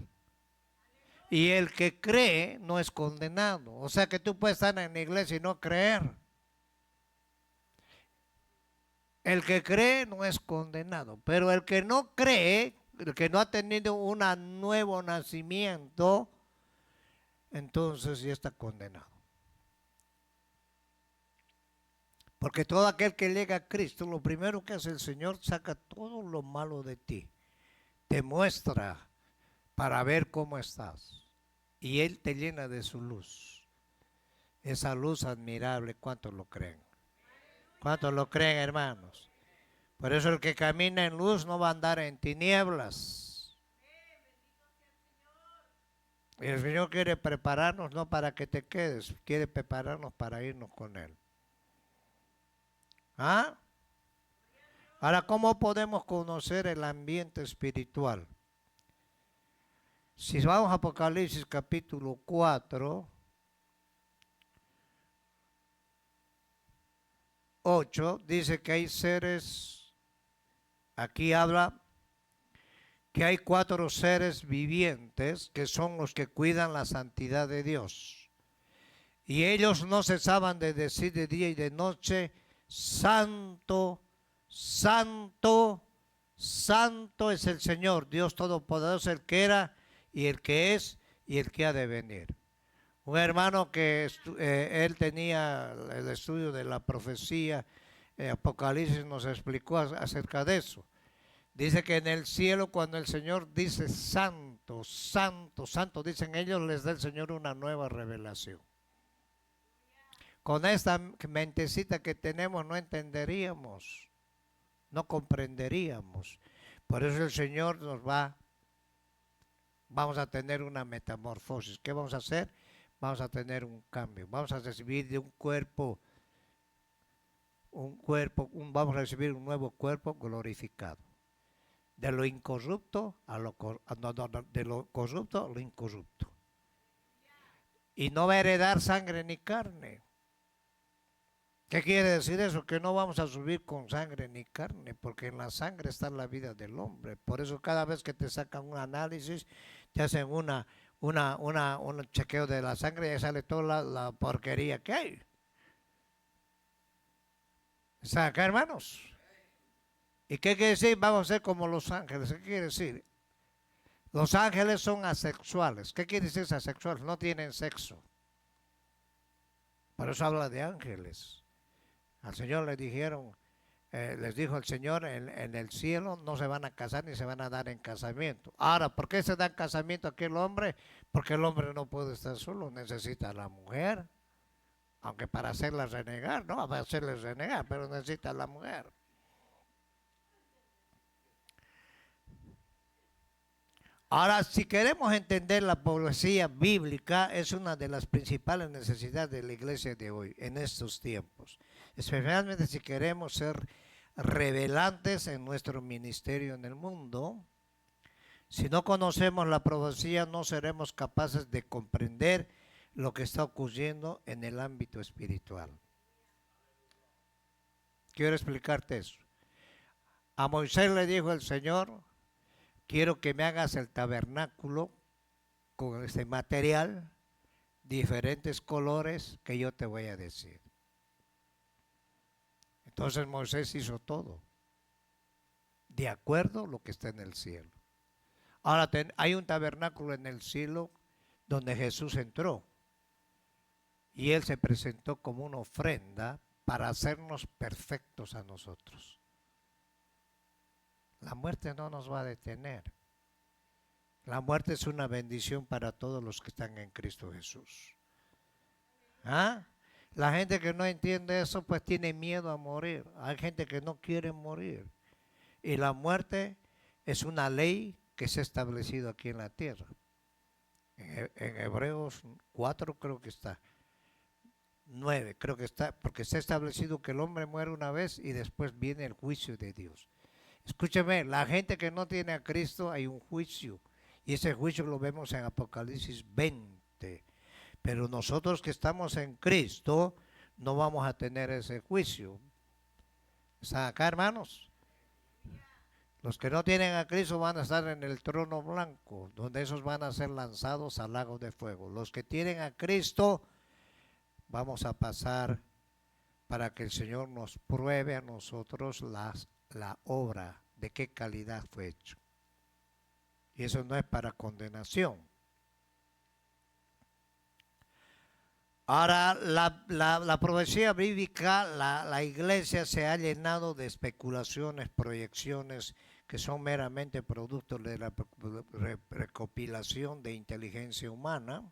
Y el que cree no es condenado. O sea que tú puedes estar en la iglesia y no creer. El que cree no es condenado. Pero el que no cree, el que no ha tenido un nuevo nacimiento, entonces ya está condenado. Porque todo aquel que llega a Cristo, lo primero que hace el Señor, saca todo lo malo de ti. Te muestra para ver cómo estás. Y Él te llena de su luz. Esa luz admirable, ¿cuántos lo creen? ¿Cuántos lo creen, hermanos? Por eso el que camina en luz no va a andar en tinieblas. Y el Señor quiere prepararnos no para que te quedes, quiere prepararnos para irnos con Él. Ahora, ¿cómo podemos conocer el ambiente espiritual? Si vamos a Apocalipsis capítulo 4, 8, dice que hay seres, aquí habla que hay 4 seres vivientes que son los que cuidan la santidad de Dios. Y ellos no cesaban de decir de día y de noche, santo, santo, santo es el Señor, Dios Todopoderoso, el que era y el que es y el que ha de venir. Un hermano que él tenía el estudio de la profecía, Apocalipsis nos explicó acerca de eso. Dice que en el cielo cuando el Señor dice santo, santo, santo, dicen ellos, les da el Señor una nueva revelación. Con esta mentecita que tenemos no entenderíamos, no comprenderíamos. Por eso el Señor vamos a tener una metamorfosis. ¿Qué vamos a hacer? Vamos a tener un cambio. Vamos a recibir de un cuerpo, vamos a recibir un nuevo cuerpo glorificado. De lo incorrupto de lo corrupto a lo incorrupto. Y no va a heredar sangre ni carne. ¿Qué quiere decir eso? Que no vamos a subir con sangre ni carne, porque en la sangre está la vida del hombre. Por eso cada vez que te sacan un análisis, te hacen un chequeo de la sangre y ahí sale toda la porquería que hay. ¿Está acá, hermanos? ¿Y qué quiere decir? Vamos a ser como los ángeles. ¿Qué quiere decir? Los ángeles son asexuales. ¿Qué quiere decir asexuales? No tienen sexo. Por eso habla de ángeles. Al Señor le dijeron, les dijo el Señor, en el cielo no se van a casar ni se van a dar en casamiento. Ahora, ¿por qué se da en casamiento a aquel hombre? Porque el hombre no puede estar solo, necesita a la mujer. Aunque para hacerla renegar, no, para hacerle renegar, pero necesita a la mujer. Ahora, si queremos entender la poesía bíblica, es una de las principales necesidades de la iglesia de hoy, en estos tiempos. Especialmente si queremos ser revelantes en nuestro ministerio en el mundo. Si no conocemos la poesía, no seremos capaces de comprender lo que está ocurriendo en el ámbito espiritual. Quiero explicarte eso. A Moisés le dijo el Señor, quiero que me hagas el tabernáculo con este material, diferentes colores que yo te voy a decir. Entonces Moisés hizo todo, de acuerdo a lo que está en el cielo. Ahora hay un tabernáculo en el cielo donde Jesús entró y Él se presentó como una ofrenda para hacernos perfectos a nosotros. La muerte no nos va a detener. La muerte es una bendición para todos los que están en Cristo Jesús. ¿Ah? La gente que no entiende eso pues tiene miedo a morir. Hay gente que no quiere morir. Y la muerte es una ley que se ha establecido aquí en la tierra. En Hebreos 4 creo que está. 9 creo que está. Porque se ha establecido que el hombre muere una vez y después viene el juicio de Dios. Escúcheme, la gente que no tiene a Cristo hay un juicio. Y ese juicio lo vemos en Apocalipsis 20. Pero nosotros que estamos en Cristo no vamos a tener ese juicio. ¿Están acá, hermanos? Los que no tienen a Cristo van a estar en el trono blanco, donde esos van a ser lanzados al lago de fuego. Los que tienen a Cristo vamos a pasar para que el Señor nos pruebe a nosotros la obra, de qué calidad fue hecho. Y eso no es para condenación. Ahora, la profecía bíblica, la iglesia se ha llenado de especulaciones, proyecciones que son meramente productos de la recopilación de inteligencia humana.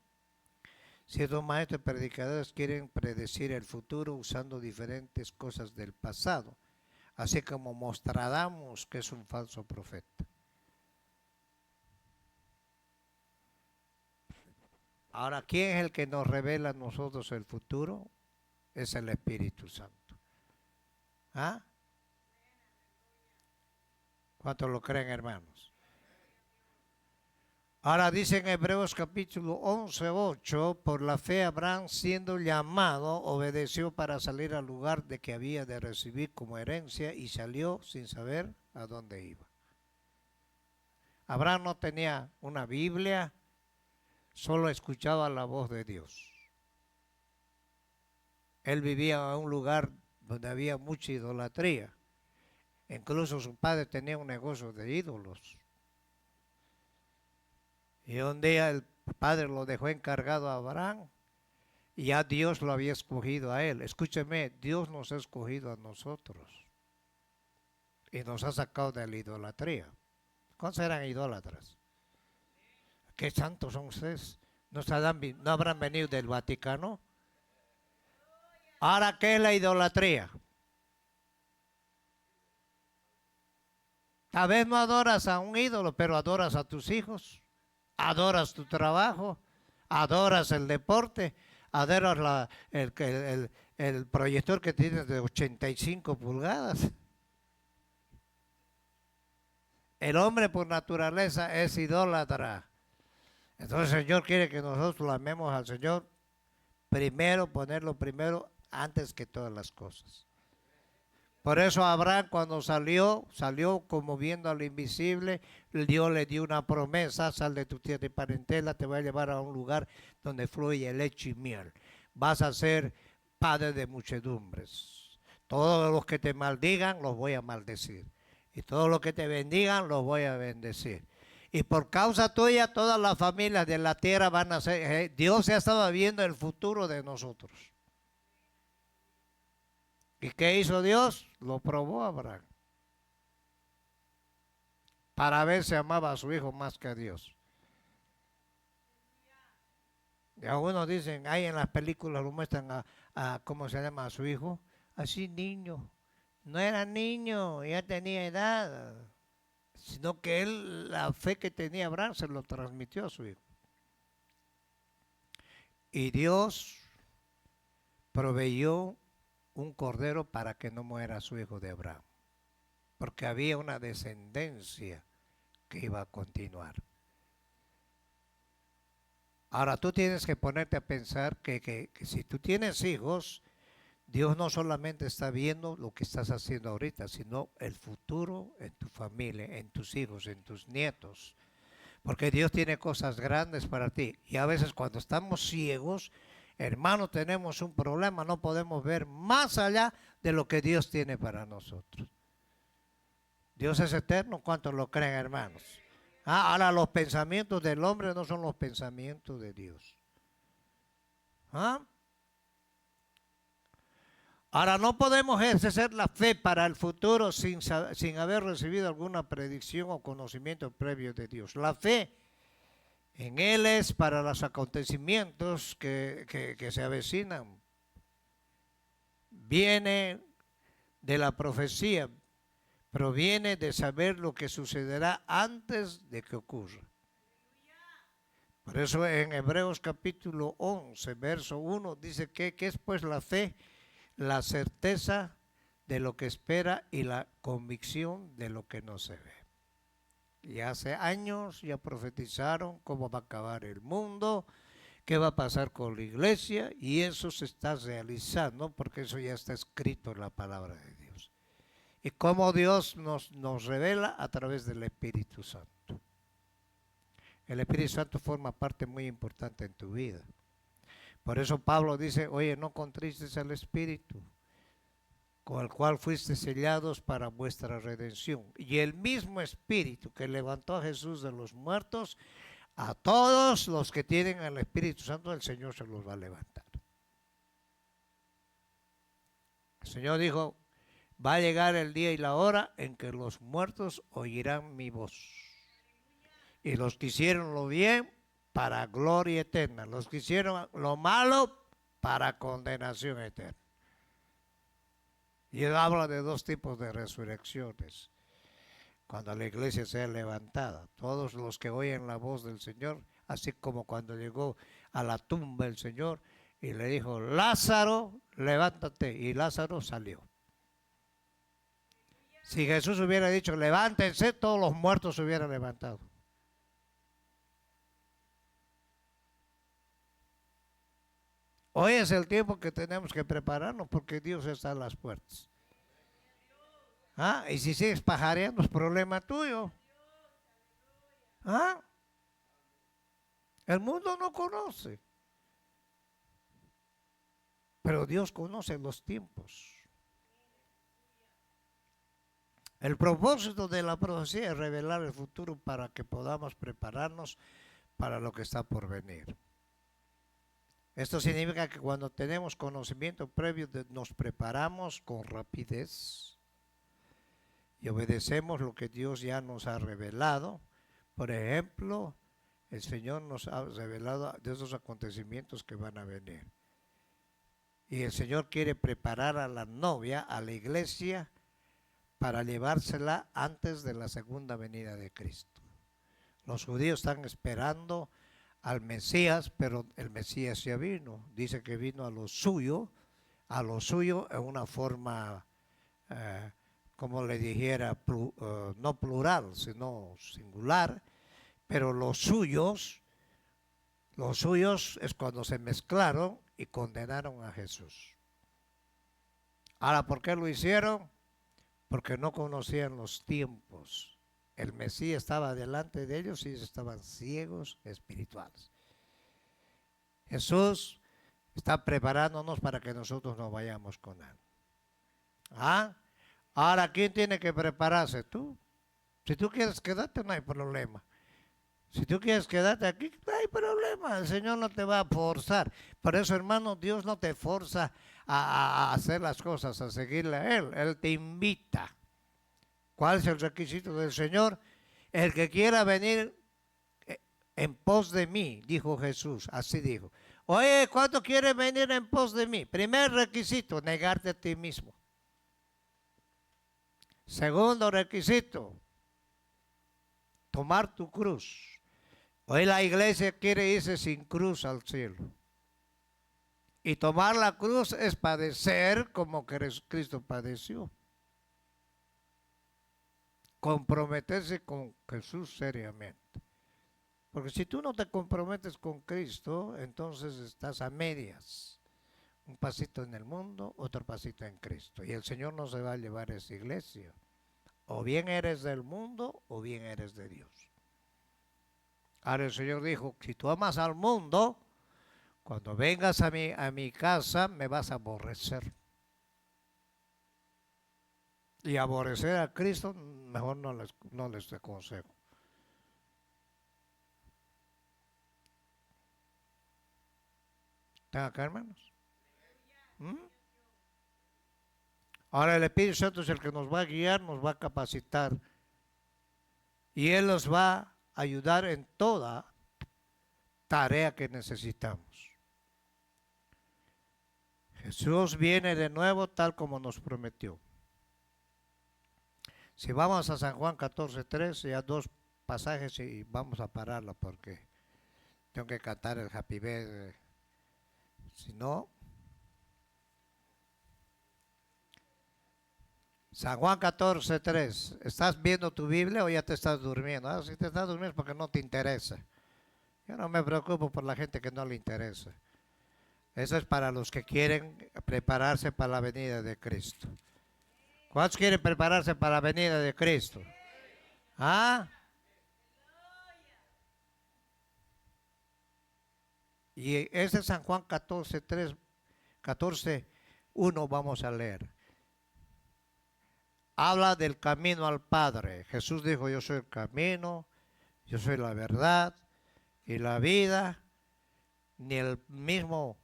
Ciertos maestros predicadores quieren predecir el futuro usando diferentes cosas del pasado, así como Nostradamus, que es un falso profeta. Ahora, ¿quién es el que nos revela a nosotros el futuro? Es el Espíritu Santo. ¿Ah? ¿Cuántos lo creen, hermanos? Ahora dice en Hebreos capítulo 11:8, por la fe Abraham, siendo llamado, obedeció para salir al lugar de que había de recibir como herencia y salió sin saber a dónde iba. Abraham no tenía una Biblia, solo escuchaba la voz de Dios. Él vivía en un lugar donde había mucha idolatría. Incluso su padre tenía un negocio de ídolos. Y un día el padre lo dejó encargado a Abraham y ya Dios lo había escogido a él. Escúcheme, Dios nos ha escogido a nosotros y nos ha sacado de la idolatría. ¿Cuántos eran idólatras? ¿Qué santos son ustedes? ¿No habrán venido del Vaticano? Ahora, ¿qué es la idolatría? Tal vez no adoras a un ídolo, pero adoras a tus hijos, adoras tu trabajo, adoras el deporte, adoras el proyector que tienes de 85 pulgadas. El hombre por naturaleza es idólatra. Entonces el Señor quiere que nosotros lo amemos al Señor. Primero, ponerlo primero antes que todas las cosas. Por eso Abraham cuando salió como viendo al invisible. Dios le dio una promesa: sal de tu tierra y parentela, te voy a llevar a un lugar donde fluye leche y miel. Vas a ser padre de muchedumbres. Todos los que te maldigan los voy a maldecir, y todos los que te bendigan los voy a bendecir. Y por causa tuya todas las familias de la tierra van a ser. Dios ya estaba viendo el futuro de nosotros. ¿Y qué hizo Dios? Lo probó a Abraham para ver si amaba a su hijo más que a Dios. Y algunos dicen, ahí en las películas lo muestran ¿cómo se llama? A su hijo, así niño. No era niño, ya tenía edad, sino que él, la fe que tenía Abraham, se lo transmitió a su hijo. Y Dios proveyó un cordero para que no muera su hijo de Abraham, porque había una descendencia que iba a continuar. Ahora tú tienes que ponerte a pensar que si tú tienes hijos, Dios no solamente está viendo lo que estás haciendo ahorita, sino el futuro en tu familia, en tus hijos, en tus nietos. Porque Dios tiene cosas grandes para ti. Y a veces cuando estamos ciegos, hermano, tenemos un problema, no podemos ver más allá de lo que Dios tiene para nosotros. Dios es eterno, ¿cuántos lo creen, hermanos? Ahora los pensamientos del hombre no son los pensamientos de Dios. Ahora no podemos ejercer la fe para el futuro sin haber recibido alguna predicción o conocimiento previo de Dios. La fe en Él es para los acontecimientos que se avecinan. Viene de la profecía, proviene de saber lo que sucederá antes de que ocurra. Por eso en Hebreos capítulo 11, verso 1, dice que es pues la fe, la certeza de lo que espera y la convicción de lo que no se ve. Y hace años ya profetizaron cómo va a acabar el mundo, qué va a pasar con la iglesia, y eso se está realizando porque eso ya está escrito en la palabra de Dios. Y cómo Dios nos revela a través del Espíritu Santo. El Espíritu Santo forma parte muy importante en tu vida. Por eso Pablo dice, oye, no contristes al Espíritu, con el cual fuiste sellados para vuestra redención. Y el mismo Espíritu que levantó a Jesús de los muertos, a todos los que tienen al Espíritu Santo, el Señor se los va a levantar. El Señor dijo, va a llegar el día y la hora en que los muertos oirán mi voz. Y los que hicieron lo bien, para gloria eterna. Los que hicieron lo malo, para condenación eterna. Y él habla de dos tipos de resurrecciones. Cuando la iglesia sea levantada, todos los que oyen la voz del Señor, así como cuando llegó a la tumba el Señor y le dijo, Lázaro, levántate, y Lázaro salió. Si Jesús hubiera dicho, levántense, todos los muertos se hubieran levantado. Hoy es el tiempo que tenemos que prepararnos porque Dios está a las puertas. Y si sigues pajareando es problema tuyo. El mundo no conoce, pero Dios conoce los tiempos. El propósito de la profecía es revelar el futuro para que podamos prepararnos para lo que está por venir. Esto significa que cuando tenemos conocimiento previo nos preparamos con rapidez y obedecemos lo que Dios ya nos ha revelado. Por ejemplo, el Señor nos ha revelado de esos acontecimientos que van a venir. Y el Señor quiere preparar a la novia, a la iglesia, para llevársela antes de la segunda venida de Cristo. Los judíos están esperando al Mesías, pero el Mesías ya vino. Dice que vino a lo suyo en una forma, como le dijera, no plural, sino singular, pero los suyos es cuando se mezclaron y condenaron a Jesús. Ahora, ¿por qué lo hicieron? Porque no conocían los tiempos. El Mesías estaba delante de ellos y ellos estaban ciegos espirituales. Jesús está preparándonos para que nosotros nos vayamos con Él. ¿Ah? Ahora, ¿quién tiene que prepararse? Tú. Si tú quieres quedarte, no hay problema. Si tú quieres quedarte aquí, no hay problema. El Señor no te va a forzar. Por eso, hermano, Dios no te forza a hacer las cosas, a seguirle a Él. Él te invita. ¿Cuál es el requisito del Señor? El que quiera venir en pos de mí, dijo Jesús, así dijo. Oye, ¿cuánto quieres venir en pos de mí? Primer requisito, negarte a ti mismo. Segundo requisito, tomar tu cruz. Hoy la iglesia quiere irse sin cruz al cielo. Y tomar la cruz es padecer como Cristo padeció. Comprometerse con Jesús seriamente. Porque si tú no te comprometes con Cristo, entonces estás a medias. Un pasito en el mundo, otro pasito en Cristo. Y el Señor no se va a llevar a esa iglesia. O bien eres del mundo o bien eres de Dios. Ahora el Señor dijo, si tú amas al mundo, cuando vengas a mi casa me vas a aborrecer. Y aborrecer a Cristo, mejor no les aconsejo. ¿Están acá, hermanos? ¿Mm? Ahora el Espíritu Santo es el que nos va a guiar, nos va a capacitar. Y Él nos va a ayudar en toda tarea que necesitamos. Jesús viene de nuevo tal como nos prometió. Si vamos a San Juan 14:3, ya dos pasajes y vamos a pararlo porque tengo que cantar el Happy Birthday. Si no, San Juan 14:3. ¿Estás viendo tu Biblia o ya te estás durmiendo? Ah, si te estás durmiendo es porque no te interesa. Yo no me preocupo por la gente que no le interesa. Eso es para los que quieren prepararse para la venida de Cristo. ¿Cuántos quieren prepararse para la venida de Cristo? ¿Ah? Y ese es San Juan 14:3, 14:1 vamos a leer. Habla del camino al Padre. Jesús dijo, yo soy el camino, yo soy la verdad y la vida. Ni el mismo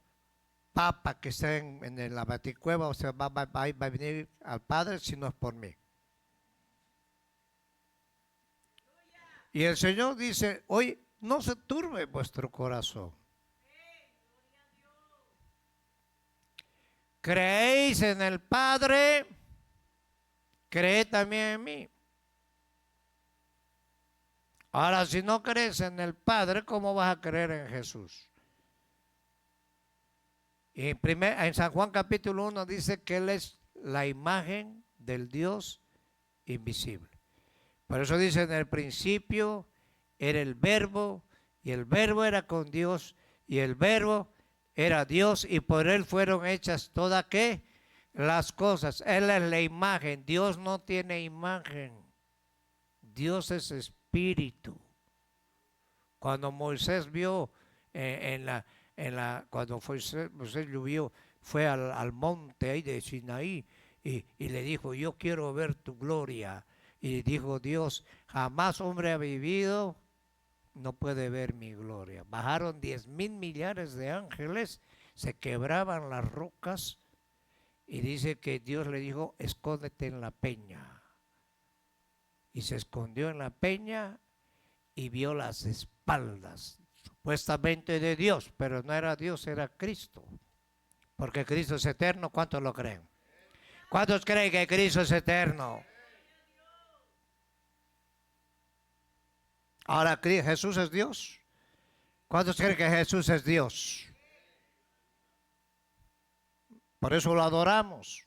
Papa que está en la Baticueva, o sea, va a venir al Padre si no es por mí. Y el Señor dice, hoy no se turbe vuestro corazón. Creéis en el Padre, creed también en mí. Ahora, si no crees en el Padre, ¿cómo vas a creer en Jesús? Y en San Juan capítulo 1 dice que Él es la imagen del Dios invisible. Por eso dice, en el principio era el Verbo, y el Verbo era con Dios, y el Verbo era Dios, y por Él fueron hechas todas, ¿qué? Las cosas. Él es la imagen. Dios no tiene imagen. Dios es espíritu. Cuando Moisés vio cuando Moisés llovió, fue al monte ahí de Sinaí y le dijo, yo quiero ver tu gloria. Y dijo Dios, jamás hombre ha vivido, no puede ver mi gloria. Bajaron 10,000 millares de ángeles, se quebraban las rocas y dice que Dios le dijo, escóndete en la peña. Y se escondió en la peña y vio las espaldas, supuestamente de Dios, pero no era Dios, era Cristo. Porque Cristo es eterno, ¿cuántos lo creen? ¿Cuántos creen que Cristo es eterno? Ahora, ¿Jesús es Dios? ¿Cuántos creen que Jesús es Dios? Por eso lo adoramos.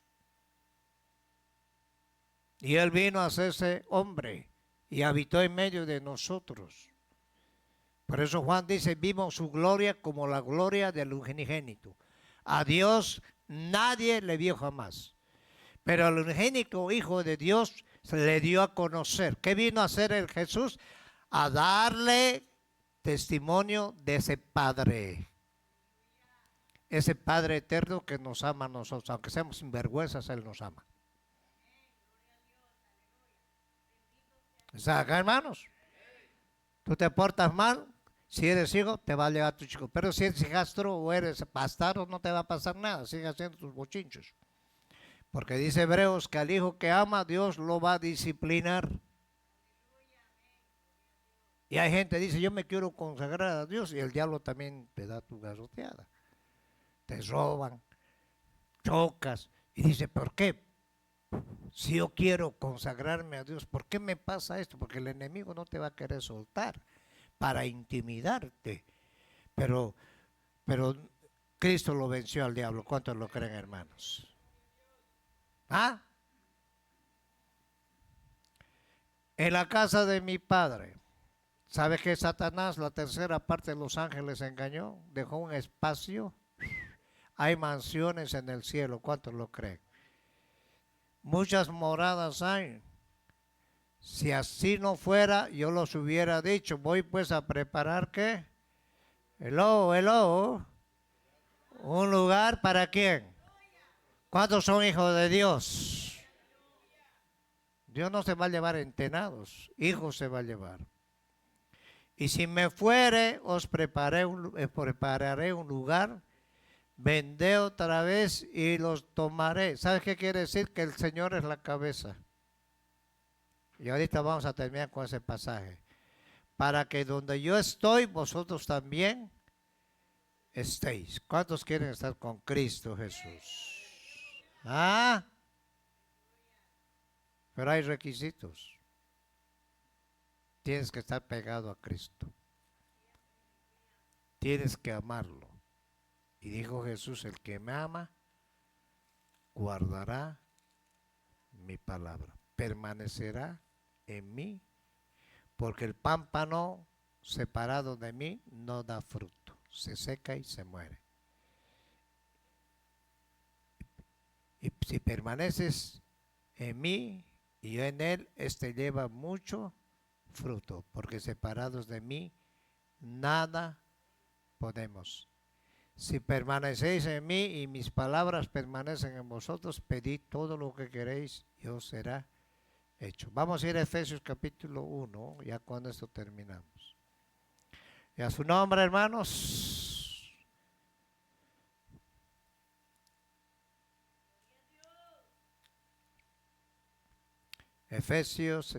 Y Él vino a hacerse hombre y habitó en medio de nosotros. Por eso Juan dice, vimos su gloria como la gloria del unigénito. A Dios nadie le vio jamás. Pero el unigénito Hijo de Dios se le dio a conocer. ¿Qué vino a hacer el Jesús? A darle testimonio de ese Padre. Ese Padre eterno que nos ama a nosotros. Aunque seamos sinvergüenzas, Él nos ama. ¿Está acá, hermanos? Tú te portas mal, si eres hijo, te va a llevar tu chico. Pero si eres hijastro o eres bastardo, no te va a pasar nada. Sigue haciendo tus bochinchos. Porque dice Hebreos que al hijo que ama, Dios lo va a disciplinar. Y hay gente que dice, yo me quiero consagrar a Dios, y el diablo también te da tu garroteada. Te roban, chocas, y dice, ¿por qué? Si yo quiero consagrarme a Dios, ¿por qué me pasa esto? Porque el enemigo no te va a querer soltar para intimidarte. Pero Cristo lo venció al diablo. ¿Cuántos lo creen, hermanos? ¿Ah? En la casa de mi padre, ¿sabe que Satanás, la tercera parte de los ángeles, engañó? Dejó un espacio. Hay mansiones en el cielo. ¿Cuántos lo creen? Muchas moradas hay. Si así no fuera, yo los hubiera dicho. Voy pues a preparar, ¿qué? Hello. ¿Un lugar para quién? ¿Cuántos son hijos de Dios? Dios no se va a llevar entenados, hijos se va a llevar. Y si me fuere, os prepararé un lugar, vendré otra vez y los tomaré. ¿Sabes qué quiere decir? Que el Señor es la cabeza. Y ahorita vamos a terminar con ese pasaje. Para que donde yo estoy, vosotros también estéis. ¿Cuántos quieren estar con Cristo Jesús? ¿Ah? Pero hay requisitos. Tienes que estar pegado a Cristo. Tienes que amarlo. Y dijo Jesús, el que me ama, guardará mi palabra. Permanecerá en mí, porque el pámpano separado de mí no da fruto. Se seca y se muere. Y si permaneces en mí y yo en él, este lleva mucho fruto, porque separados de mí, nada podemos. Si permanecéis en mí y mis palabras permanecen en vosotros, pedid todo lo que queréis y os será hecho. Vamos a ir a Efesios capítulo 1, ya cuando esto terminamos. Y a su nombre, hermanos. Efesios.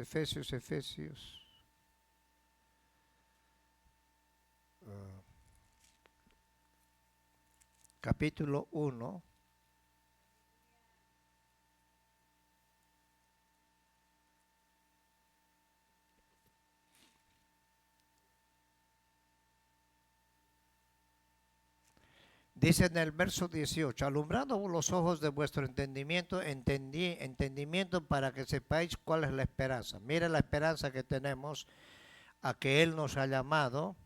Capítulo 1. Dice en el verso 18, alumbrando los ojos de vuestro entendimiento para que sepáis cuál es la esperanza. Mire la esperanza que tenemos, a que Él nos ha llamado,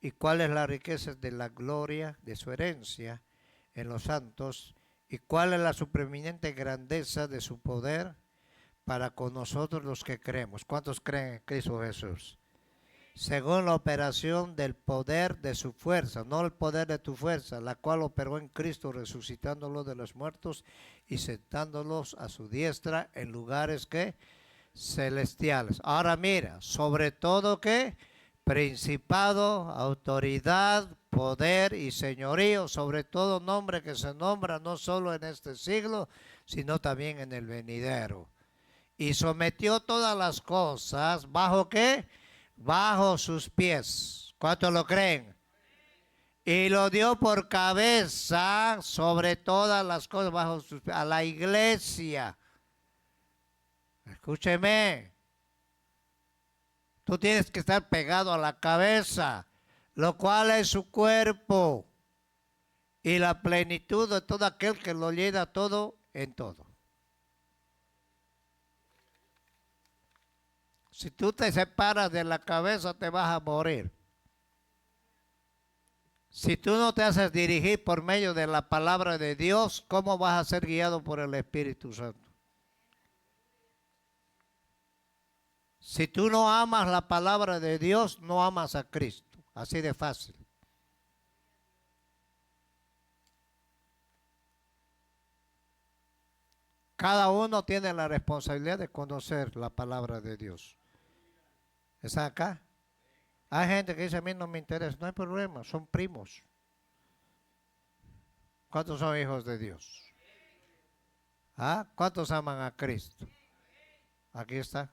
y cuál es la riqueza de la gloria de su herencia en los santos, y cuál es la supreminente grandeza de su poder para con nosotros los que creemos. ¿Cuántos creen en Cristo Jesús? Según la operación del poder de su fuerza, no el poder de tu fuerza, la cual operó en Cristo resucitándolo de los muertos y sentándolos a su diestra en lugares que celestiales. Ahora mira, sobre todo que principado, autoridad, poder y señorío, sobre todo nombre que se nombra no solo en este siglo, sino también en el venidero. Y sometió todas las cosas, ¿bajo qué? Bajo sus pies. ¿Cuántos lo creen? Y lo dio por cabeza sobre todas las cosas bajo sus pies, a la iglesia. Escúcheme. Tú tienes que estar pegado a la cabeza, lo cual es su cuerpo, y la plenitud de todo aquel que lo llena todo en todo. Si tú te separas de la cabeza, te vas a morir. Si tú no te haces dirigir por medio de la palabra de Dios, ¿cómo vas a ser guiado por el Espíritu Santo? Si tú no amas la palabra de Dios, no amas a Cristo. Así de fácil. Cada uno tiene la responsabilidad de conocer la palabra de Dios. ¿Está acá? Hay gente que dice, a mí no me interesa. No hay problema, son primos. ¿Cuántos son hijos de Dios? ¿Ah? ¿Cuántos aman a Cristo? Aquí está.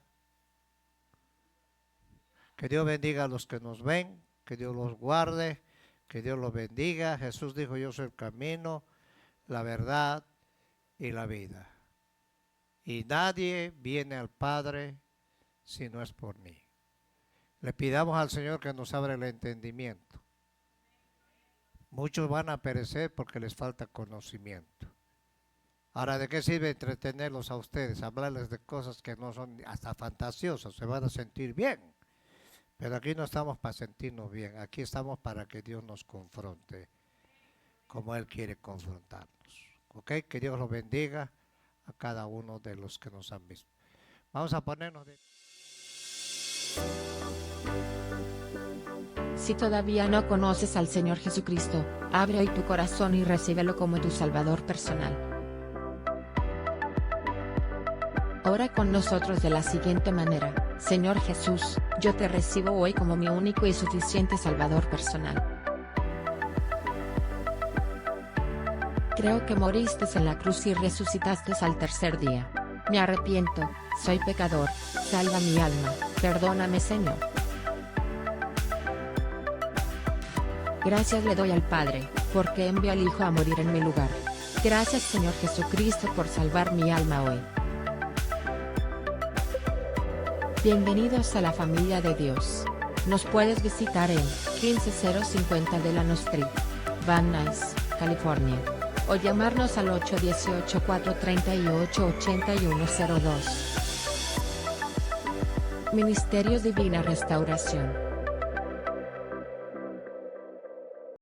Que Dios bendiga a los que nos ven, que Dios los guarde, que Dios los bendiga. Jesús dijo, yo soy el camino, la verdad y la vida. Y nadie viene al Padre si no es por mí. Le pidamos al Señor que nos abra el entendimiento. Muchos van a perecer porque les falta conocimiento. Ahora, ¿de qué sirve entretenerlos a ustedes? Hablarles de cosas que no son hasta fantasiosas, se van a sentir bien. Pero aquí no estamos para sentirnos bien, aquí estamos para que Dios nos confronte como Él quiere confrontarnos. ¿Ok? Que Dios los bendiga a cada uno de los que nos han visto. Vamos a ponernos de... Si todavía no conoces al Señor Jesucristo, abre hoy tu corazón y recíbelo como tu Salvador personal. Ora con nosotros de la siguiente manera: Señor Jesús, yo te recibo hoy como mi único y suficiente Salvador personal. Creo que moriste en la cruz y resucitaste al tercer día. Me arrepiento, soy pecador, salva mi alma, perdóname Señor. Gracias le doy al Padre, porque envió al Hijo a morir en mi lugar. Gracias Señor Jesucristo por salvar mi alma hoy. Bienvenidos a la familia de Dios. Nos puedes visitar en 15050 Delano Street, Van Nuys, California, o llamarnos al 818-438-8102. Ministerios Divina Restauración.